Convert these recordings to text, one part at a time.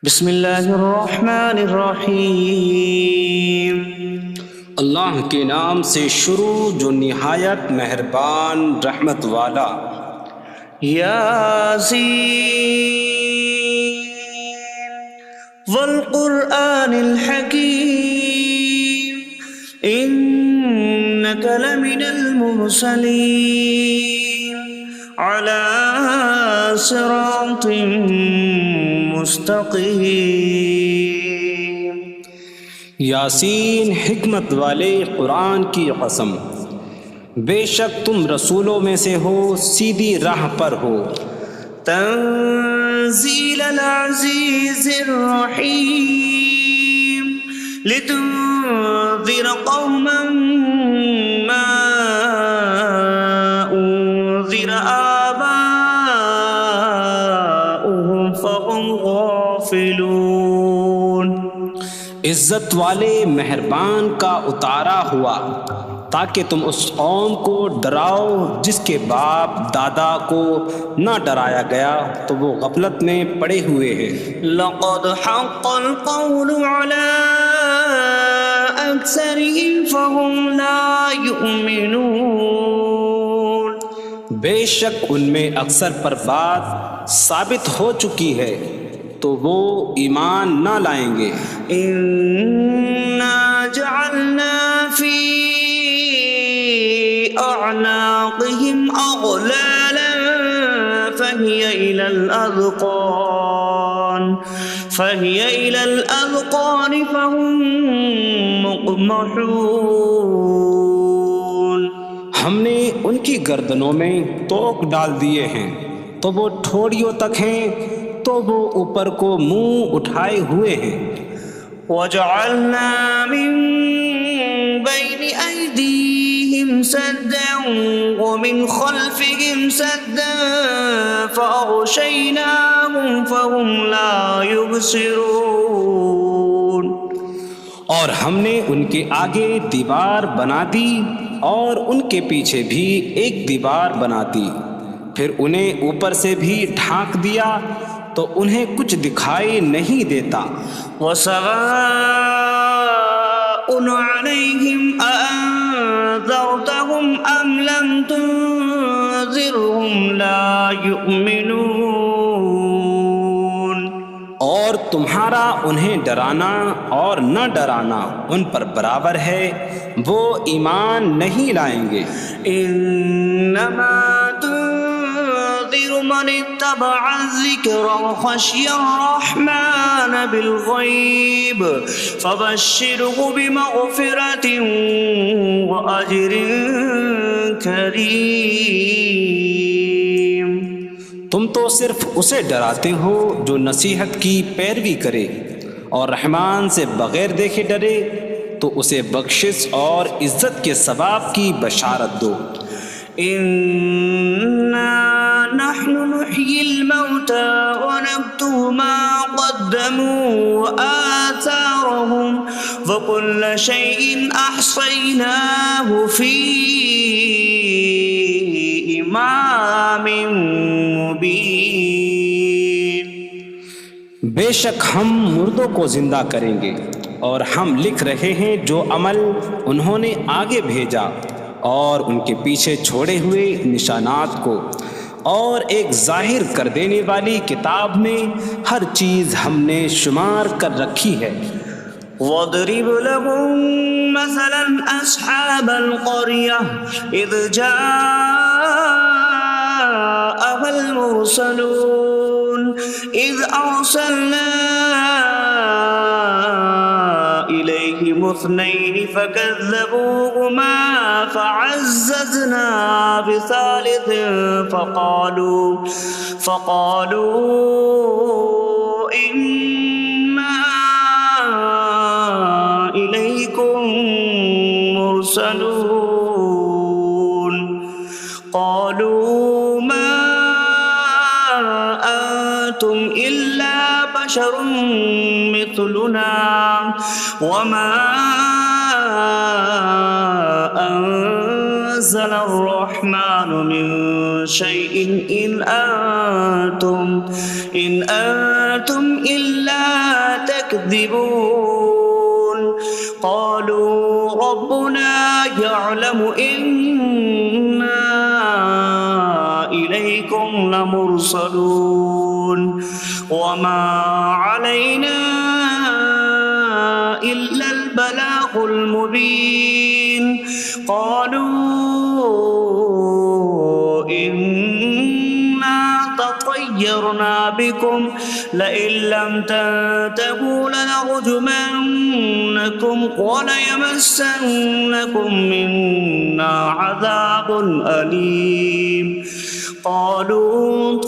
بسم اللہ الرحمن الرحیم۔ اللہ کے نام سے شروع جو نہایت مہربان رحمت والا۔ یاسین والقرآن الحکیم انک لمن المرسلین علی صراط مستقیم۔ یاسین حکمت والے قرآن کی قسم، بے شک تم رسولوں میں سے ہو، سیدھی راہ پر ہو۔ تنزیل العزیز الرحیم لتنذر قوما ما انذر آباؤهم فهم غافلون۔ عزت والے مہربان کا اتارا ہوا تاکہ تم اس قوم کو ڈراؤ جس کے باپ دادا کو نہ ڈرایا گیا تو وہ غفلت میں پڑے ہوئے ہیں۔ لقد حق القول على أكثرهم فهم لا يؤمنون۔ بے شک ان میں اکثر پر بات ثابت ہو چکی ہے تو وہ ایمان نہ لائیں گے۔ إنا جعلنا في أعناقهم أغلالا فهي إلى الأذقان فهم مقمحون۔ ہم نے ان کی گردنوں میں توق ڈال دیے ہیں تو وہ ٹھوڑیوں تک ہیں، تو وہ اوپر کو منہ اٹھائے ہوئے ہیں۔ وجعلنا من بين أيديهم سدا ومن خلفهم سدا فأغشيناهم فهم لا يبصرون۔ اور ہم نے ان کے آگے دیوار بنا دی اور ان کے پیچھے بھی ایک دیوار بنا دی، پھر انہیں اوپر سے بھی ڈھانک دیا تو انہیں کچھ دکھائی نہیں دیتا۔ وسواء عليهم أأنذرتهم أم لم تنذرهم لا يؤمنون۔ اور تمہارا انہیں ڈرانا اور نہ ڈرانا ان پر برابر ہے، وہ ایمان نہیں لائیں گے۔ انما تنذر من اتبع الذکر وخشی الرحمن بالغیب فبشره بمغفرة واجر کریم۔ تم تو صرف اسے ڈراتے ہو جو نصیحت کی پیروی کرے اور رحمان سے بغیر دیکھے ڈرے، تو اسے بخشش اور عزت کے ثواب کی بشارت دو۔ انا نحن نحيي الموتى ونكتب ما قدموا وآثارهم وكل شيء أحصيناه في إمام مبين۔ بے شک ہم مردوں کو زندہ کریں گے اور ہم لکھ رہے ہیں جو عمل انہوں نے آگے بھیجا اور ان کے پیچھے چھوڑے ہوئے نشانات کو، اور ایک ظاہر کر دینے والی کتاب میں ہر چیز ہم نے شمار کر رکھی ہے۔ وَاضْرِبْ لَهُم مَّثَلًا أَصْحَابَ الْقَرْيَةِ إِذْ جَاءَهَا الْمُرْسَلُونَ إِذْ أَرْسَلْنَا إِلَيْهِمُ اثْنَيْنِ فَكَذَّبُوهُمَا فَعَزَّزْنَا بِثَالِثٍ فَقَالُوا إِنَّا إِلَيْكُمْ مُرْسَلُونَ۔ قَالُوا مَا أَنتُمْ إِلَّا بَشَرٌ مِثْلُنَا وَمَا أَنتُمْ نزل الرحمن من شيء إن أنتم إلا تكذبون قالوا ربنا يعلم إنا إليكم لمرسلون وما علينا إلا البلاغ المبين قالوا إنا تطيرنا بكم لئن لم تنتهوا لنرجمنكم وليمسنكم منا عذاب أليم قالوا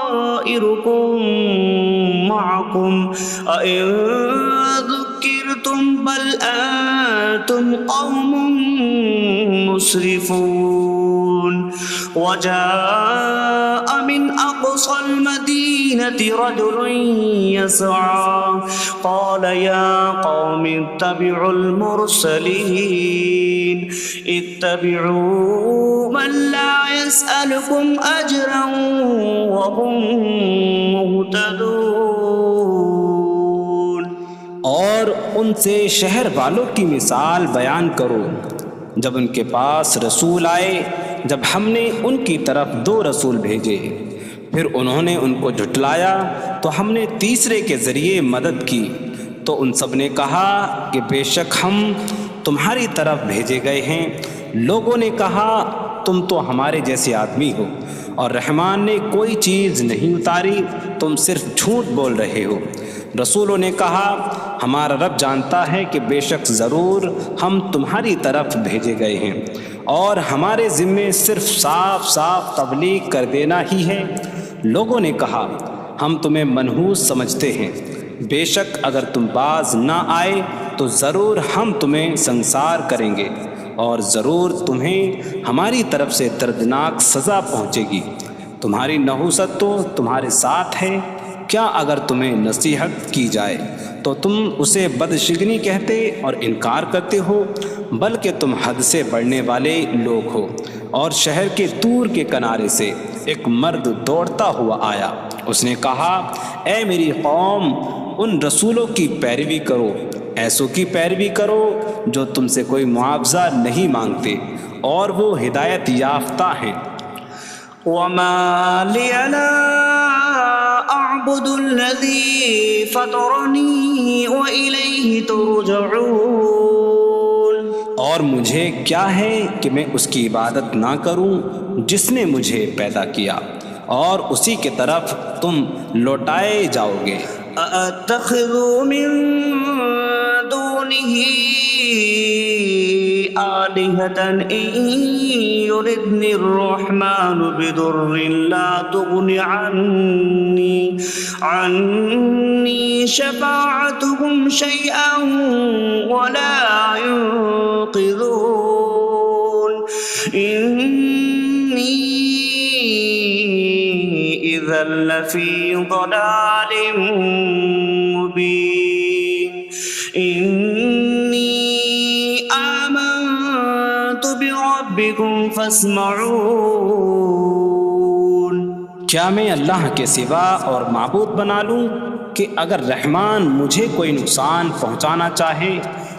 طائركم معكم أئن ذكرتم بل أنتم قوم مسرفون وجاء من أقصى المدينة رجل يسعى قال يا قوم اتبعوا المرسلين اتبعوا من لا يسألكم أجرا وهم مهتدون اور ان سے شہر والوں کی مثال بیان کرو جب ان کے پاس رسول آئے جب ہم نے ان کی طرف 2 رسول بھیجے پھر انہوں نے ان کو جھٹلایا تو ہم نے تیسرے کے ذریعے مدد کی تو ان سب نے کہا کہ بے شک ہم تمہاری طرف بھیجے گئے ہیں لوگوں نے کہا تم تو ہمارے جیسے آدمی ہو اور رحمان نے کوئی چیز نہیں اتاری تم صرف جھوٹ بول رہے ہو رسولوں نے کہا ہمارا رب جانتا ہے کہ بے شک ضرور ہم تمہاری طرف بھیجے گئے ہیں اور ہمارے ذمے صرف صاف صاف تبلیغ کر دینا ہی ہے لوگوں نے کہا ہم تمہیں منحوس سمجھتے ہیں بے شک اگر تم باز نہ آئے تو ضرور ہم تمہیں سنسار کریں گے اور ضرور تمہیں ہماری طرف سے دردناک سزا پہنچے گی تمہاری نحوست تو تمہارے ساتھ ہے کیا اگر تمہیں نصیحت کی جائے تو تم اسے بدشگنی کہتے اور انکار کرتے ہو بلکہ تم حد سے بڑھنے والے لوگ ہو اور شہر کے دور کے کنارے سے ایک مرد دوڑتا ہوا آیا اس نے کہا اے میری قوم ان رسولوں کی پیروی کرو ایسوں کی پیروی کرو جو تم سے کوئی معاوضہ نہیں مانگتے اور وہ ہدایت یافتہ ہیں وما لي لا أعبد الذي فطرني وإليه ترجعون اور مجھے کیا ہے کہ میں اس کی عبادت نہ کروں جس نے مجھے پیدا کیا اور اسی کی طرف تم لوٹائے جاؤ گے أأتخذ من دونه آلهة إن يردني الرحمن بضر لا تغن عني شفاعتهم شيئا ولا ينقذون إني إذا لفي ضلال مبين إني آمنت بربكم فاسمعون کیا میں اللہ کے سوا اور معبود بنا لوں کہ اگر رحمان مجھے کوئی نقصان پہنچانا چاہے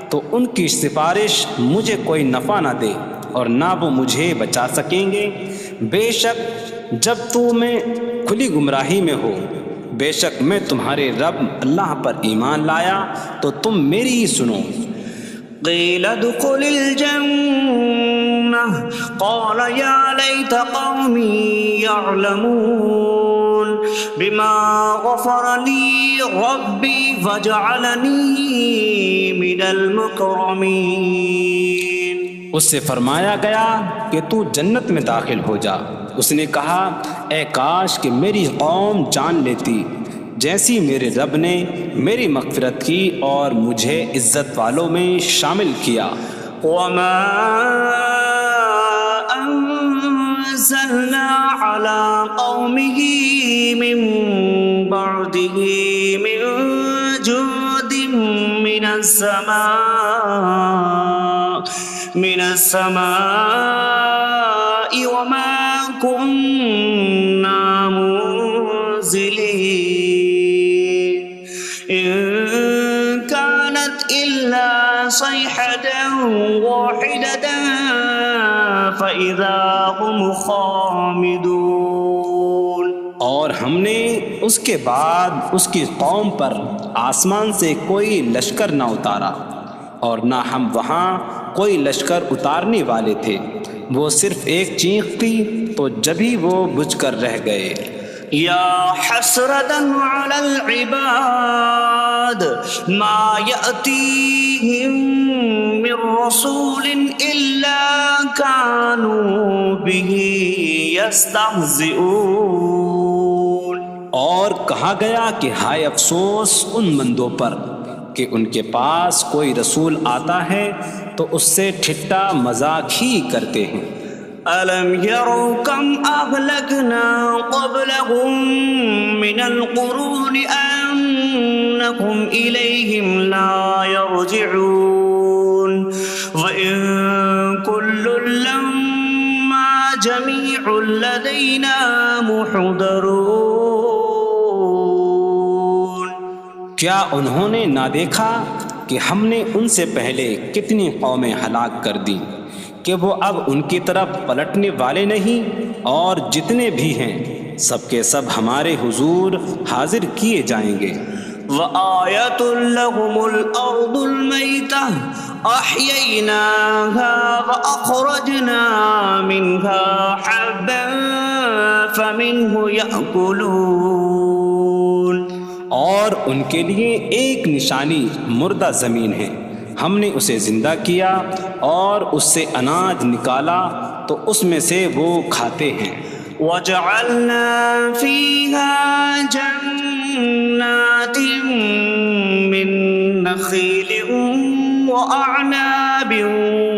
تو ان کی سفارش مجھے کوئی نفع نہ دے اور نہ وہ مجھے بچا سکیں گے بے شک جب میں کھلی گمراہی میں ہو بے شک میں تمہارے رب اللہ پر ایمان لایا تو تم میری ہی سنو قيل ادخل الجنة قال يا ليت قومي يعلمون بما غفر لي ربي فجعلني من المكرمين اس سے فرمایا گیا کہ تو جنت میں داخل ہو جا اس نے کہا اے کاش کہ میری قوم جان لیتی جیسی میرے رب نے میری مغفرت کی اور مجھے عزت والوں میں شامل کیا وما أنزلنا على قومه من بعده من جود من السماء من السماء وما كنا منزلين إن كانت إلا صيحة واحدة فإذا هم خامدون۔ اور ہم نے اس کے بعد اس کی قوم پر آسمان سے کوئی لشکر نہ اتارا، اور نہ ہم وہاں کوئی لشکر اتارنے والے تھے، وہ صرف ایک چیخ تھی تو جبھی وہ بجھ کر رہ گئے۔ یا حسرة على العباد ما يأتيهم من رسول إلا كانوا به يستهزئون۔ اور کہا گیا کہ ہائے افسوس ان بندوں پر کہ ان کے پاس کوئی رسول آتا ہے تو اس سے ٹھٹا مذاق ہی کرتے ہیں۔ أَلَمْ يَرَوْا كَمْ أَهْلَكْنَا قَبْلَهُمْ مِنَ الْقُرُونِ أَنَّكُمْ إِلَيْهِمْ لَا يَرْجِعُونَ وَإِن كُلٌّ لَّمَّا جَمِيعٌ لَّدَيْنَا مُحْضَرُونَ۔ کیا انہوں نے نہ دیکھا کہ ہم نے ان سے پہلے کتنی قومیں ہلاک کر دیں کہ وہ اب ان کی طرف پلٹنے والے نہیں، اور جتنے بھی ہیں سب کے سب ہمارے حضور حاضر کیے جائیں گے۔ وَآيَةٌ لَّهُمُ الْأَرْضُ الْمَيْتَةُ أَحْيَيْنَاهَا وَأَخْرَجْنَا مِنْهَا حَبًّا فَمِنْهُ يَأْكُلُونَ۔ اور ان کے لیے ایک نشانی مردہ زمین ہے، ہم نے اسے زندہ کیا اور اس سے اناج نکالا تو اس میں سے وہ کھاتے ہیں۔ وَجَعَلْنَا فِيهَا جَنَّاتٍ مِّن نَّخِيلٍ وَأَعْنَابٍ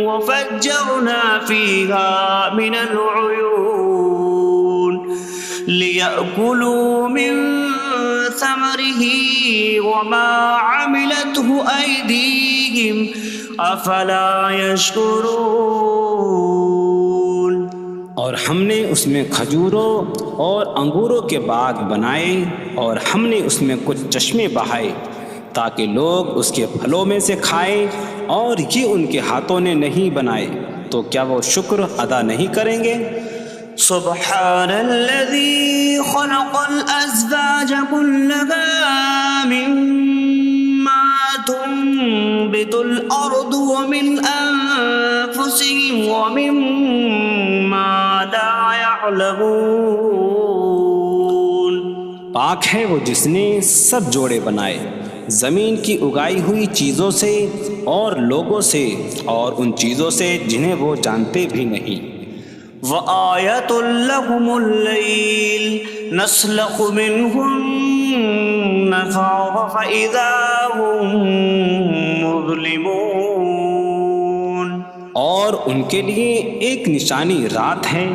وَفَجَّرْنَا فِيهَا مِنَ الْعُيُونِ لِيَأْكُلُوا مِن ثَمَرِهِ وَمَا عَمِلَتْهُ أَيْدِيهِمْ أَفَلَا يَشْكُرُونَ۔ اور ہم نے اس میں کھجوروں اور انگوروں کے باغ بنائے، اور ہم نے اس میں کچھ چشمے بہائے تاکہ لوگ اس کے پھلوں میں سے کھائیں، اور یہ ان کے ہاتھوں نے نہیں بنائے، تو کیا وہ شکر ادا نہیں کریں گے؟ سبحان الذي خلق الأزواج كلها مما تنبت الأرض ومن أنفسهم ومما لا يعلمون۔ پاک ہے وہ جس نے سب جوڑے بنائے زمین کی اگائی ہوئی چیزوں سے اور لوگوں سے اور ان چیزوں سے جنہیں وہ جانتے بھی نہیں۔ وَآيَةٌ لَّهُمُ اللَّيْلُ نَسْلَخُ مِنْهُ النَّهَارَ فَإِذَا هُم مُظْلِمُونَ۔ اور ان کے لیے ایک نشانی رات ہے،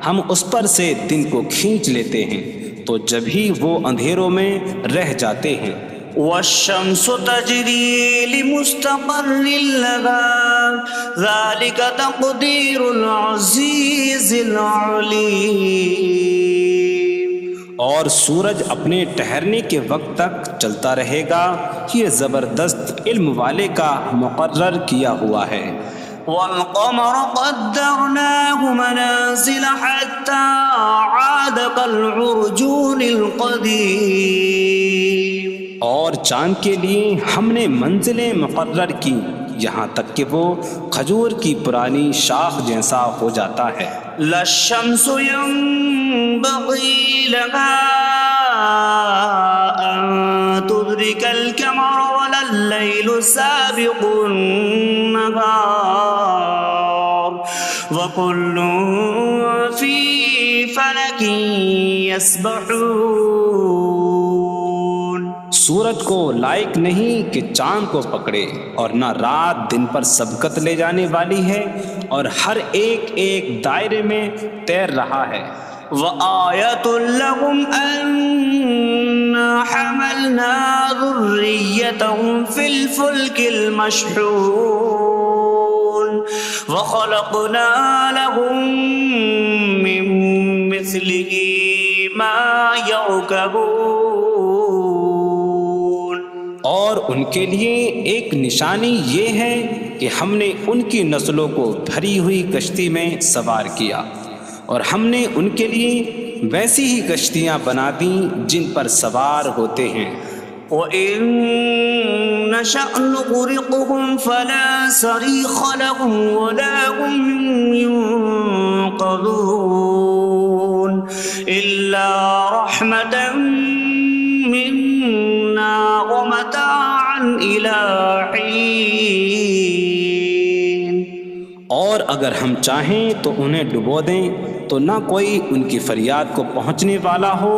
ہم اس پر سے دن کو کھینچ لیتے ہیں تو جبھی وہ اندھیروں میں رہ جاتے ہیں۔ وَالشَّمْسُ تَجْرِي لِمُسْتَقَرٍّ لَّهَا ذَلِكَ تَقْدِيرُ الْعَزِيزِ الْعَلِيمِ۔ اور سورج اپنے ٹھہرنے کے وقت تک چلتا رہے گا، یہ زبردست علم والے کا مقرر کیا ہوا ہے۔ وَالْقَمَرَ قَدَّرْنَاهُ مَنَازِلَ حَتَّى عَادَ كَالْعُرْجُونِ الْقَدِيمِ۔ اور چاند کے لیے ہم نے منزلیں مقرر کی یہاں تک کہ وہ کھجور کی پرانی شاخ جیسا ہو جاتا ہے۔ لا الشمس ينبغي لها أن تدرك القمر ولا الليل سابق النهار وكل في فلك يسبحون۔ سورج کو لائق نہیں کہ چاند کو پکڑے، اور نہ رات دن پر سبقت لے جانے والی ہے، اور ہر ایک ایک دائرے میں تیر رہا ہے۔ وَآيَةٌ لَّهُمْ أَنَّا حَمَلْنَا ذُرِّيَّتَهُمْ فِي الْفُلْكِ الْمَشْحُونِ۔ وخلقنا لهم من مثله ما يركبون. اور ان کے لیے ایک نشانی یہ ہے کہ ہم نے ان کی نسلوں کو بھری ہوئی کشتی میں سوار کیا، اور ہم نے ان کے لیے ویسی ہی کشتیاں بنا دیں جن پر سوار ہوتے ہیں. وَإِن نَّشَأْ نُغْرِقْهُمْ فَلَا صَرِيخَ لَهُمْ وَلَا هُمْ يُنقَذُونَ إِلَّا رَحْمَةً مِّنَّا وَمَتَاعًا إِلَىٰ حِينٍ. اور اگر ہم چاہیں تو انہیں ڈبو دیں تو نہ کوئی ان کی فریاد کو پہنچنے والا ہو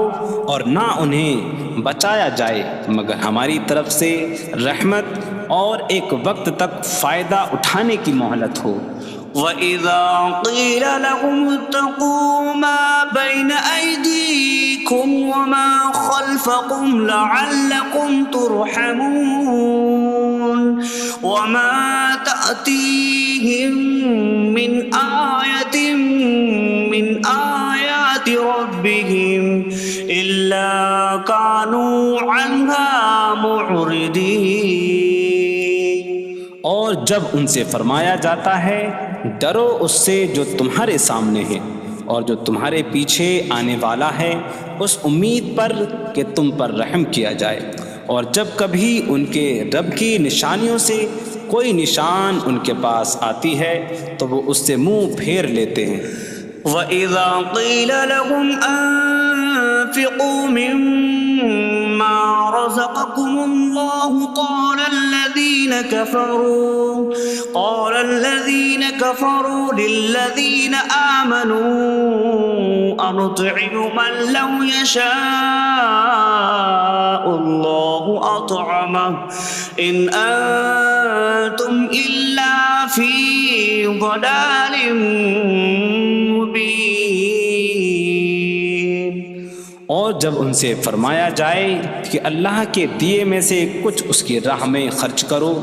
اور نہ انہیں بچایا جائے مگر ہماری طرف سے رحمت اور ایک وقت تک فائدہ اٹھانے کی مہلت ہو. وَإِذَا قِيلَ لَهُمُ اتَّقُوا مَا بَيْنَ أَيْدِيكُمْ وَمَا خَلْفَكُمْ لَعَلَّكُمْ تُرْحَمُونَ وَمَا تَأْتِيهِم مِّنْ آيَةٍ مِّنْ آيَاتِ رَبِّهِمْ إِلَّا كَانُوا عَنْهَا مُعْرِضِينَ. اور جب ان سے فرمایا جاتا ہے ڈرو اس سے جو تمہارے سامنے ہے اور جو تمہارے پیچھے آنے والا ہے، اس امید پر کہ تم پر رحم کیا جائے، اور جب کبھی ان کے رب کی نشانیوں سے کوئی نشان ان کے پاس آتی ہے تو وہ اس سے منہ پھیر لیتے ہیں. وَإِذَا قِيلَ لَهُمْ أَنفِقُوا مِمَّا رَزَقَكُمُ اللَّهُ قَالَ الَّذِينَ كَفَرُوا لِلَّذِينَ آمَنُوا أَنُطْعِمُ مَن لَّوْ يَشَاءُ اللَّهُ أَطْعَمَهُ إِنْ أَنتُمْ إِلَّا فِي ضَلَالٍ مبین. اور جب ان سے فرمایا جائے کہ اللہ کے دیے میں سے کچھ اس کی راہ میں خرچ کرو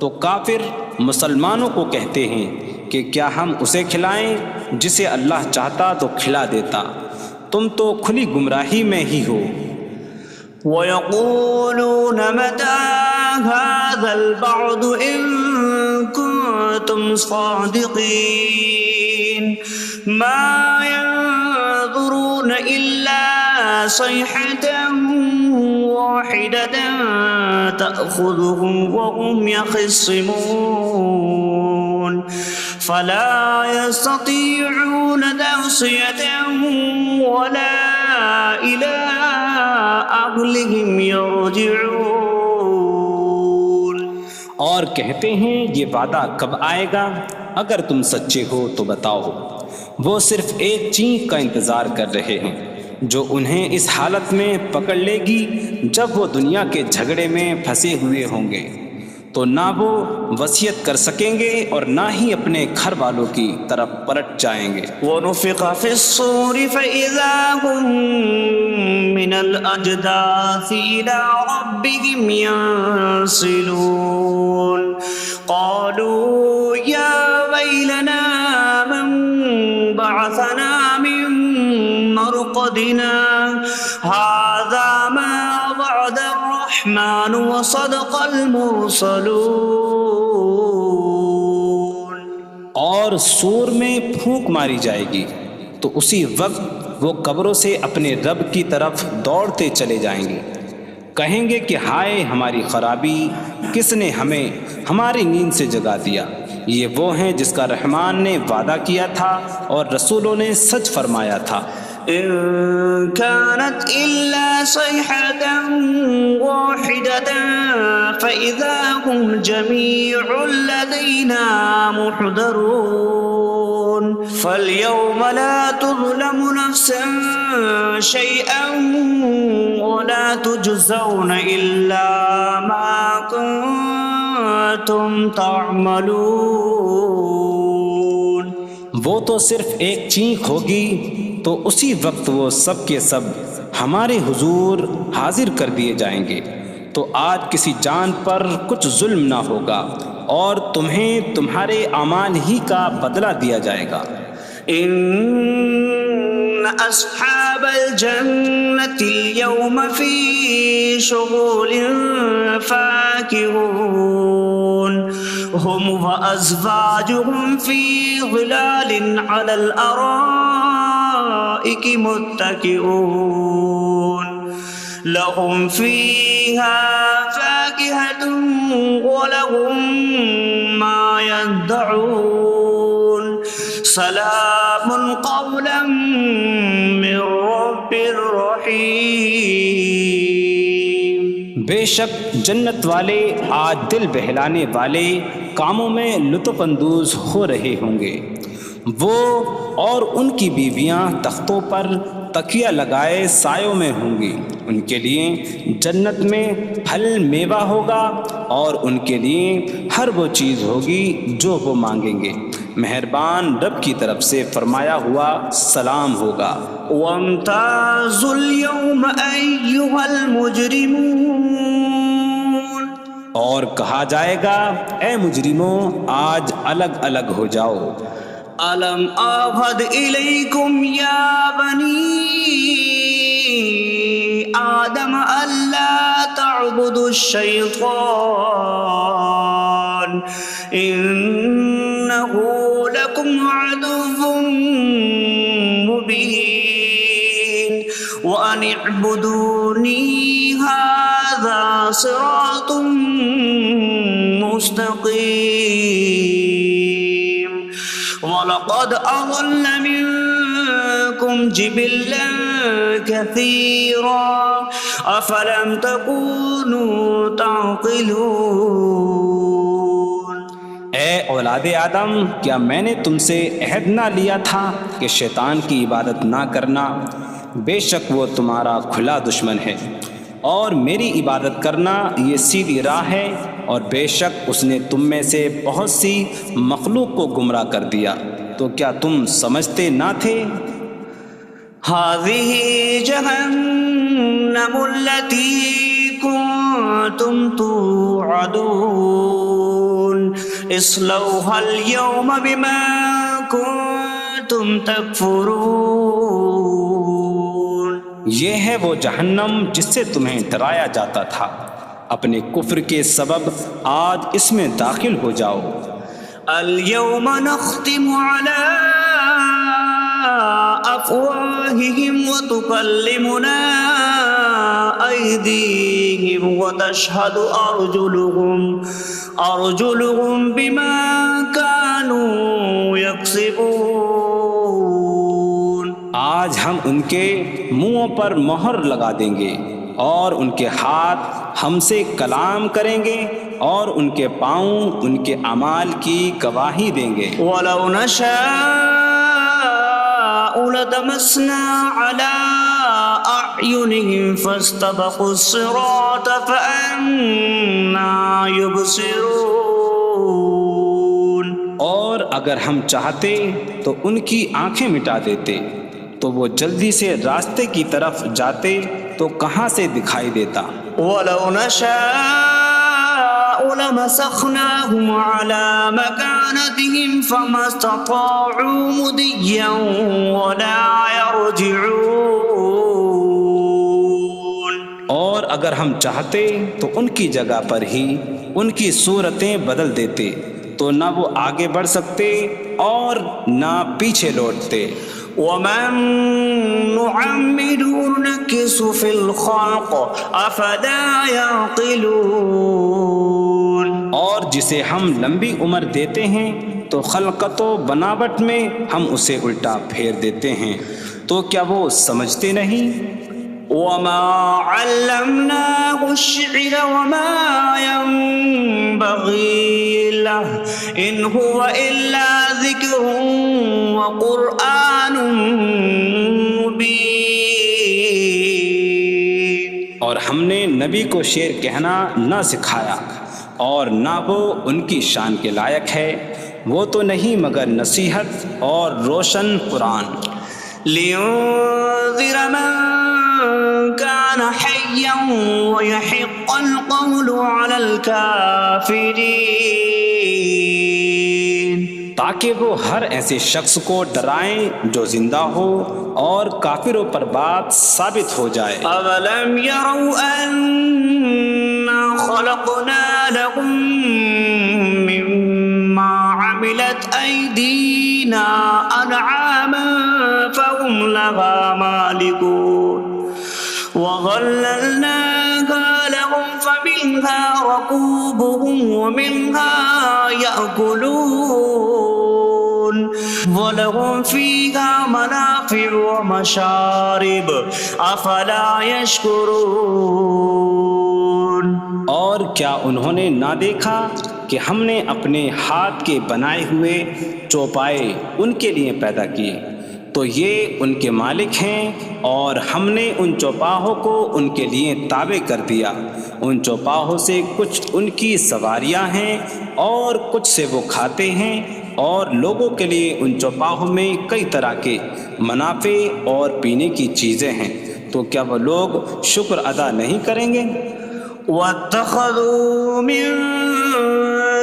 تو کافر مسلمانوں کو کہتے ہیں کہ کیا ہم اسے کھلائیں جسے اللہ چاہتا تو کھلا دیتا، تم تو کھلی گمراہی میں ہی ہو. وَيَقُولُونَ مَتَىٰ هَٰذَا الْوَعْدُ إِن كُنتُمْ صَادِقِينَ مَا يَنظُرُونَ إِلَّا صَيْحَةً وَاحِدَةً تَأْخُذُهُمْ وَهُمْ يَخِصِّمُونَ فَلَا يَسْتَطِيعُونَ تَوْصِيَةً وَلَا إِلَىٰ أَهْلِهِمْ يَرْجِعُونَ. اور کہتے ہیں یہ وعدہ کب آئے گا؟ اگر تم سچے ہو تو بتاؤ. وہ صرف ایک چینک کا انتظار کر رہے ہیں جو انہیں اس حالت میں پکڑ لے گی جب وہ دنیا کے جھگڑے میں پھنسے ہوئے ہوں گے، تو نہ وہ وصیت کر سکیں گے اور نہ ہی اپنے گھر والوں کی طرف پلٹ جائیں گے. وَنُفِخَ فِي الصُّورِ فَإِذَا هُم مِّنَ الْأَجْدَاثِ إِلَىٰ رَبِّهِمْ يَنسِلُونَ قَالُوا يَا وَيْلَنَا مَن بَعَثَنَا مِن مَّرْقَدِنَا هَٰذَا مَا وَعَدَ الرَّحْمَٰنُ وَصَدَقَ الْمُرْسَلُونَ. اور سور میں پھونک ماری جائے گی تو اسی وقت وہ قبروں سے اپنے رب کی طرف دوڑتے چلے جائیں گے، کہیں گے کہ ہائے ہماری خرابی، کس نے ہمیں ہماری نیند سے جگا دیا. یہ وہ ہیں جس کا رحمان نے وعدہ کیا تھا اور رسولوں نے سچ فرمایا تھا. إن كانت إلا صيحة واحدة فإذا هم جميع لدينا محضرون. فاليوم لا تظلم نفس شيئا ولا تجزون إلا ما كنتم تعملون. وہ تو صرف ایک چینک ہوگی تو اسی وقت وہ سب کے سب ہمارے حضور حاضر کر دیے جائیں گے، تو آج کسی جان پر کچھ ظلم نہ ہوگا اور تمہیں تمہارے اعمال ہی کا بدلہ دیا جائے گا۔ إن أصحاب الجنة اليوم في شغل فاكهون هم وأزواجهم في ظلال على الأرائك متكئون لهم فيها فاكهة ولهم ما يدعون سلام قولا من رب رحیم۔ بے شک جنت والے آج دل بہلانے والے کاموں میں لطف اندوز ہو رہے ہوں گے۔ وہ اور ان کی بیویاں تختوں پر تکیہ لگائے سایوں میں ہوں گی۔ ان کے لیے جنت میں پھل میوہ ہوگا اور ان کے لیے ہر وہ چیز ہوگی جو وہ مانگیں گے۔ مہربان رب کی طرف سے فرمایا ہوا سلام ہوگا۔ وامتازوا اليوم أيها المجرمون، اور کہا جائے گا اے مجرموں آج الگ الگ ہو جاؤ۔ ألم أعهد إليكم يا بني آدم ألا تعبدوا الشيطان إنه لكم عدو مبين وأن اعبدوني هذا صراط مستقيم وَلَقَدْ أَضَلَّ مِنكُمْ جِبِلًّا كَثِيرًا أَفَلَمْ تَكُونُوا تَعْقِلُونَ۔ اے اولاد آدم، کیا میں نے تم سے عہد نہ لیا تھا کہ شیطان کی عبادت نہ کرنا؟ بے شک وہ تمہارا کھلا دشمن ہے، اور میری عبادت کرنا یہ سیدھی راہ ہے، اور بے شک اس نے تم میں سے بہت سی مخلوق کو گمراہ کر دیا، تو کیا تم سمجھتے نہ تھے؟ هذه جهنم التي كنتم توعدون اصلوها اليوم بما كنتم تكفرون۔ یہ ہے وہ جہنم جس سے تمہیں ڈرایا جاتا تھا، اپنے کفر کے سبب آج اس میں داخل ہو جاؤ۔ اليوم نختم على أفواههم وتكلمنا أيديهم وتشهد أرجلهم بما كانوا يكسبون۔ آج ہم ان کے منہوں پر مہر لگا دیں گے، اور ان کے ہاتھ ہم سے کلام کریں گے، اور ان کے پاؤں ان کے اعمال کی گواہی دیں گے۔ وَلَوْ نَشَاءُ لَطَمَسْنَا عَلَىٰ أَعْيُنِهِمْ فَاسْتَبَقُوا الصِّرَاطَ فَأَنَّىٰ يُبْصِرُونَ۔ اور اگر ہم چاہتے تو ان کی آنکھیں مٹا دیتے، تو وہ جلدی سے راستے کی طرف جاتے تو کہاں سے دکھائی دیتا۔ وَلَوْ نَشَاءُ لَمَسَخْنَاهُمْ عَلَىٰ مَكَانَتِهِمْ فَمَا اسْتَطَاعُوا مُضِيًّا وَلَا يَرْجِعُونَ۔ اور اگر ہم چاہتے تو ان کی جگہ پر ہی ان کی صورتیں بدل دیتے، تو نہ وہ آگے بڑھ سکتے اور نہ پیچھے لوٹتے۔ وَمَن نُّعَمِّرْهُ نُنَكِّسْهُ فِي الْخَلْقِ أَفَلَا يَعْقِلُونَ۔ اور جسے ہم لمبی عمر دیتے ہیں تو خلقت و بناوٹ میں ہم اسے الٹا پھیر دیتے ہیں، تو کیا وہ سمجھتے نہیں؟ وَمَا عَلَّمْنَاهُ الشِّعْرَ وَمَا يَنبَغِي لَهُ إِنْ هُوَ إِلَّا ذِكْرٌ وَقُرْآنٌ مُّبِينٌ۔ اور ہم نے نبی کو شعر کہنا نہ سکھایا، اور نہ وہ ان کی شان کے لائق ہے، وہ تو نہیں مگر نصیحت اور روشن قرآن۔ لِيُنذِرَ مَن كَانَ حَيًّا حيا ويحق القول على الكافرين تاکہ وہ ہر ایسے شخص کو ڈرائیں جو زندہ ہو اور کافروں پر بات ثابت ہو جائے۔ أولم يروا أنا خلقنا لهم مما عملت أيدينا أنعاما فهم لها مالكون وظللناها لهم فمنها ركوبهم ومنها يأكلون وَلَهُمْ فِيهَا مَنَافِعُ وَمَشَارِبُ أَفَلَا يَشْكُرُونَ۔ اور کیا انہوں نے نہ دیکھا کہ ہم نے اپنے ہاتھ کے بنائے ہوئے چوپائے ان کے لیے پیدا کیے، تو یہ ان کے مالک ہیں، اور ہم نے ان چوپاہوں کو ان کے لیے تابع کر دیا۔ ان چوپاہوں سے کچھ ان کی سواریاں ہیں اور کچھ سے وہ کھاتے ہیں، اور لوگوں کے لیے ان چوپاہوں میں کئی طرح کے منافع اور پینے کی چیزیں ہیں، تو کیا وہ لوگ شکر ادا نہیں کریں گے؟ وَاتَّخَذُوا مِن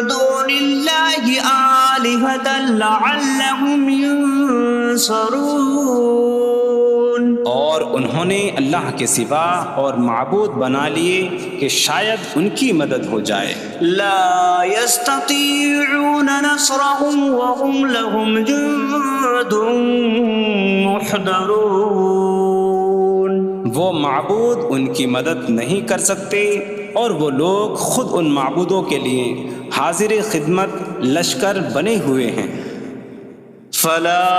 دُونِ اللَّهِ آلِهَةً لَعَلَّهُمْ يُنصَرُونَ۔ اور انہوں نے اللہ کے سوا اور معبود بنا لیے کہ شاید ان کی مدد ہو جائے۔ لا يستطيعون نصرهم وهم لهم جند محضرون۔ وہ معبود ان کی مدد نہیں کر سکتے، اور وہ لوگ خود ان معبودوں کے لیے حاضر خدمت لشکر بنے ہوئے ہیں۔ فلا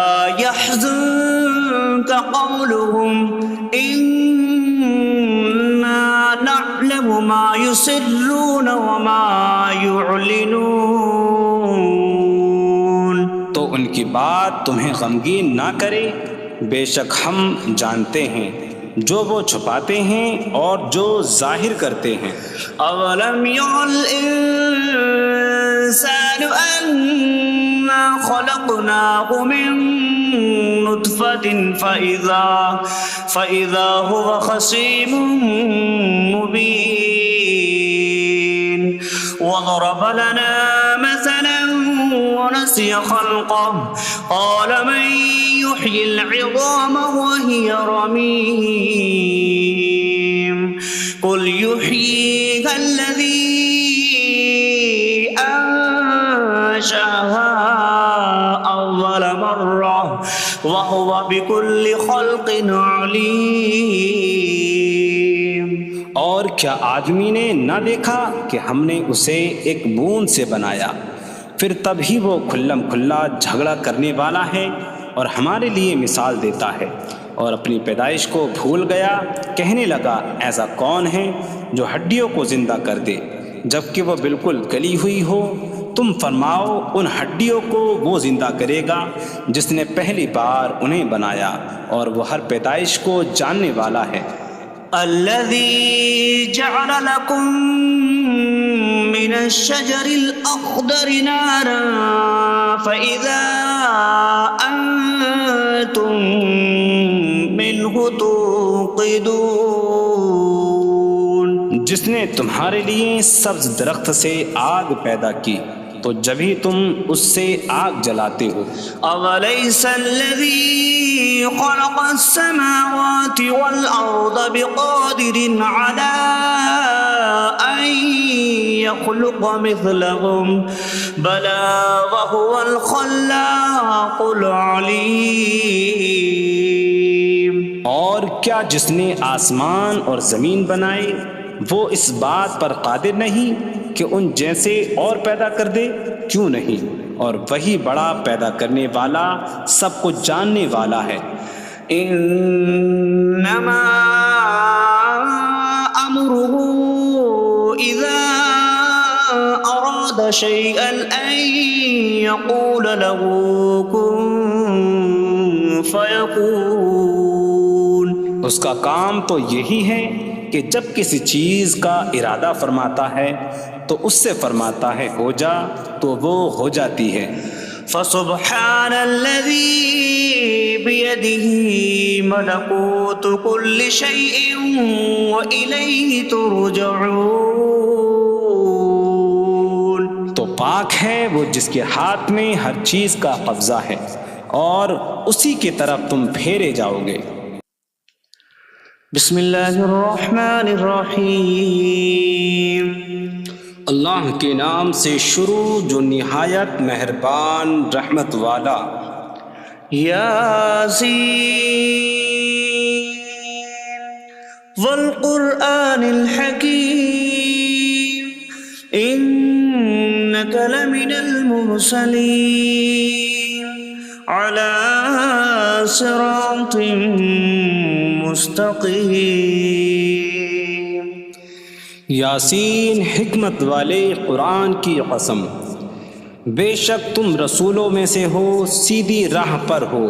يحزنك قولهم إنا نعلم ما يسرون وما يعلنون۔ تو ان کی بات تمہیں غمگین نہ کرے، بے شک ہم جانتے ہیں جو وہ چھپاتے ہیں اور جو ظاہر کرتے ہیں۔ اولم ير الانسان انا خلقناه من نطفة فإذا هو خصيم مبين وضرب لنا مثلا ونسي خلقه قال من يحيي العظام وهي رميم قل يحييها الذي أنشأها أول مرة وهو بكل خلق عليم۔ اور کیا آدمی نے نہ دیکھا کہ ہم نے اسے ایک بوند سے بنایا، پھر تب ہی وہ کھلم کھلا جھگڑا کرنے والا ہے اور ہمارے لیے مثال دیتا ہے، اور اپنی پیدائش کو بھول گیا، کہنے لگا ایسا کون ہے جو ہڈیوں کو زندہ کر دے جبکہ وہ بالکل گلی ہوئی ہو؟ تم فرماؤ ان ہڈیوں کو وہ زندہ کرے گا جس نے پہلی بار انہیں بنایا، اور وہ ہر پیدائش کو جاننے والا ہے۔ الذي جعل لكم من الشجر الأخضر نارا فإذا أنتم منه توقدون۔ جس نے تمہارے لیے سبز درخت سے آگ پیدا کی تو جبھی تم اس سے آگ جلاتے ہو۔ أَوَلَيْسَ الَّذِي خَلَقَ السَّمَاوَاتِ وَالْأَرْضَ بِقَادِرٍ عَلَىٰ أَن يَخْلُقَ مِثْلَهُم بَلَىٰ وَهُوَ الْخَلَّاقُ الْعَلِيمُ۔ اور کیا جس نے آسمان اور زمین بنائے وہ اس بات پر قادر نہیں کہ ان جیسے اور پیدا کر دے؟ کیوں نہیں، اور وہی بڑا پیدا کرنے والا سب کچھ جاننے والا ہے۔ انما امره اذا اراد شيئا ان يقول له كن فيكون۔ اس کا کام تو یہی ہے کہ جب کسی چیز کا ارادہ فرماتا ہے تو اس سے فرماتا ہے ہو جا، تو وہ ہو جاتی ہے۔ فسبحان الذي بيده ملكوت كل شيء وإليه ترجعون. تو پاک ہے وہ جس کے ہاتھ میں ہر چیز کا قبضہ ہے اور اسی کی طرف تم پھیرے جاؤ گے. بسم اللہ الرحمن الرحیم. اللہ کے نام سے شروع جو نہایت مہربان رحمت والا. یاسین والقرآن الحکیم انک لمن المرسلین علی صراط مستقیم. یاسین حکمت والے قرآن کی قسم، بے شک تم رسولوں میں سے ہو، سیدھی راہ پر ہو.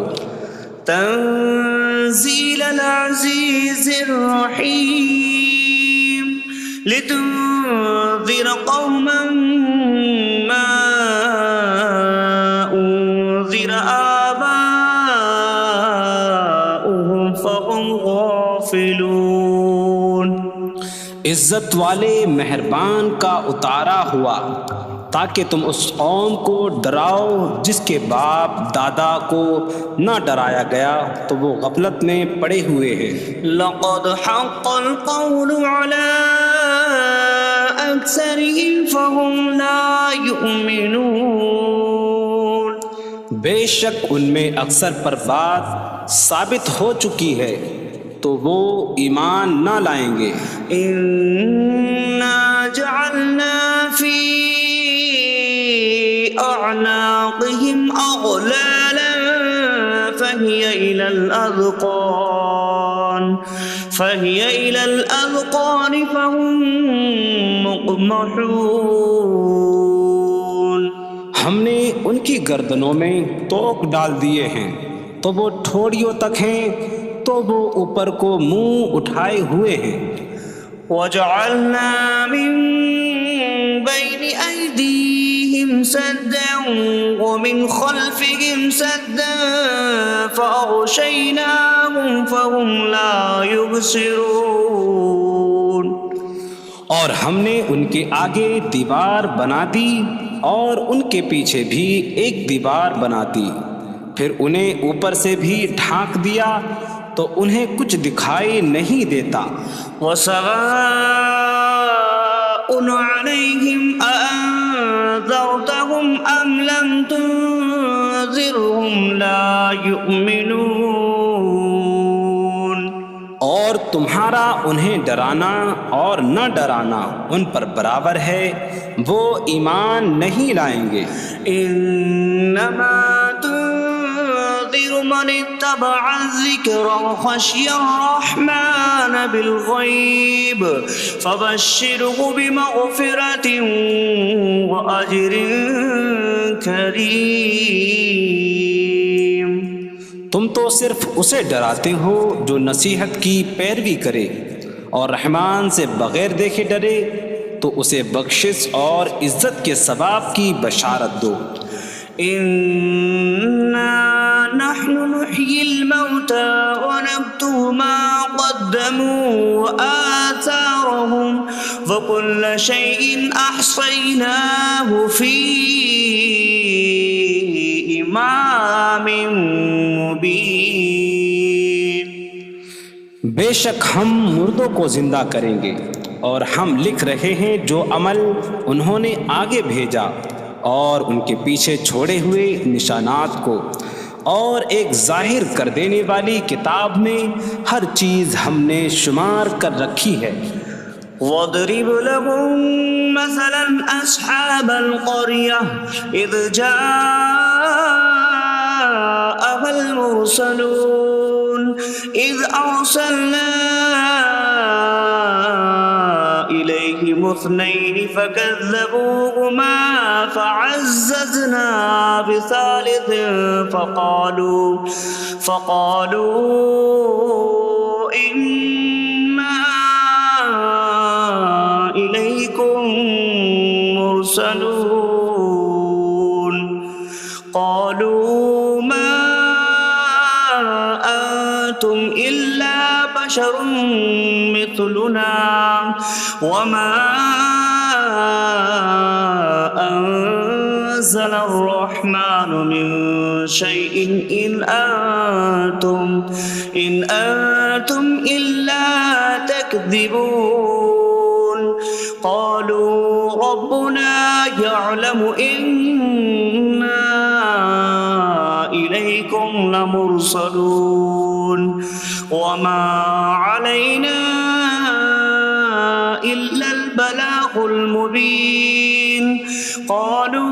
تنزیل العزیز الرحیم لتنذر قوما ما انذر آباؤهم فهم غافلون. عزت والے مہربان کا اتارا ہوا تاکہ تم اس قوم کو ڈراؤ جس کے باپ دادا کو نہ ڈرایا گیا تو وہ غفلت میں پڑے ہوئے ہیں. لقد حق القول على أكثرهم فهم لا يؤمنون. بے شک ان میں اکثر پر بات ثابت ہو چکی ہے تو وہ ایمان نہ لائیں گے. إنا جعلنا في أعناقهم أغلالا فهي إلى الأذقان فهم مقمحون. ہم نے ان کی گردنوں میں توق ڈال دیے ہیں تو وہ ٹھوڑیوں تک ہیں تو وہ اوپر کو منہ اٹھائے ہوئے ہیں. وجعلنا من بين أيديهم سدا ومن خلفهم سدا فأغشيناهم فهم لا يبصرون. اور ہم نے ان کے آگے دیوار بنا دی اور ان کے پیچھے بھی ایک دیوار بنا دی، پھر انہیں اوپر سے بھی ڈھانک دیا تو انہیں کچھ دکھائی نہیں دیتا. وسواء عليهم أأنذرتهم أم لم تنذرهم لا يؤمنون. اور تمہارا انہیں ڈرانا اور نہ ڈرانا ان پر برابر ہے، وہ ایمان نہیں لائیں گے. انما تنذر من اتبع الذکر وخشی الرحمن بالغیب فبشره بمغفرة وأجر کریم. تم تو صرف اسے ڈراتے ہو جو نصیحت کی پیروی کرے اور رحمان سے بغیر دیکھے ڈرے تو اسے بخشش اور عزت کے ثواب کی بشارت دو. إنا نحن نحيي الموتى ونكتب ما قدموا وآثارهم وكل شيء أحصيناه في إمام مبين. بے شک ہم مردوں کو زندہ کریں گے اور ہم لکھ رہے ہیں جو عمل انہوں نے آگے بھیجا اور ان کے پیچھے چھوڑے ہوئے نشانات کو، اور ایک ظاہر کر دینے والی کتاب میں ہر چیز ہم نے شمار کر رکھی ہے. وَاضْرِبْ لَهُم مَّثَلًا أَصْحَابَ الْقَرْيَةِ إِذْ جَاءَهَا الْمُرْسَلُونَ إِذْ أَرْسَلْنَا إِلَيْهِمُ اثْنَيْنِ فَكَذَّبُوهُمَا فَعَزَّزْنَا بِثَالِثٍ فَقَالُوا إِنَّا إِلَيْكُمْ مُرْسَلُونَ. بشر مثلنا وما أنزل الرحمن من شيء إن أنتم إلا تكذبون قالوا ربنا يعلم إنا إليكم لمرسلون وما علينا إلا البلاغ المبين قالوا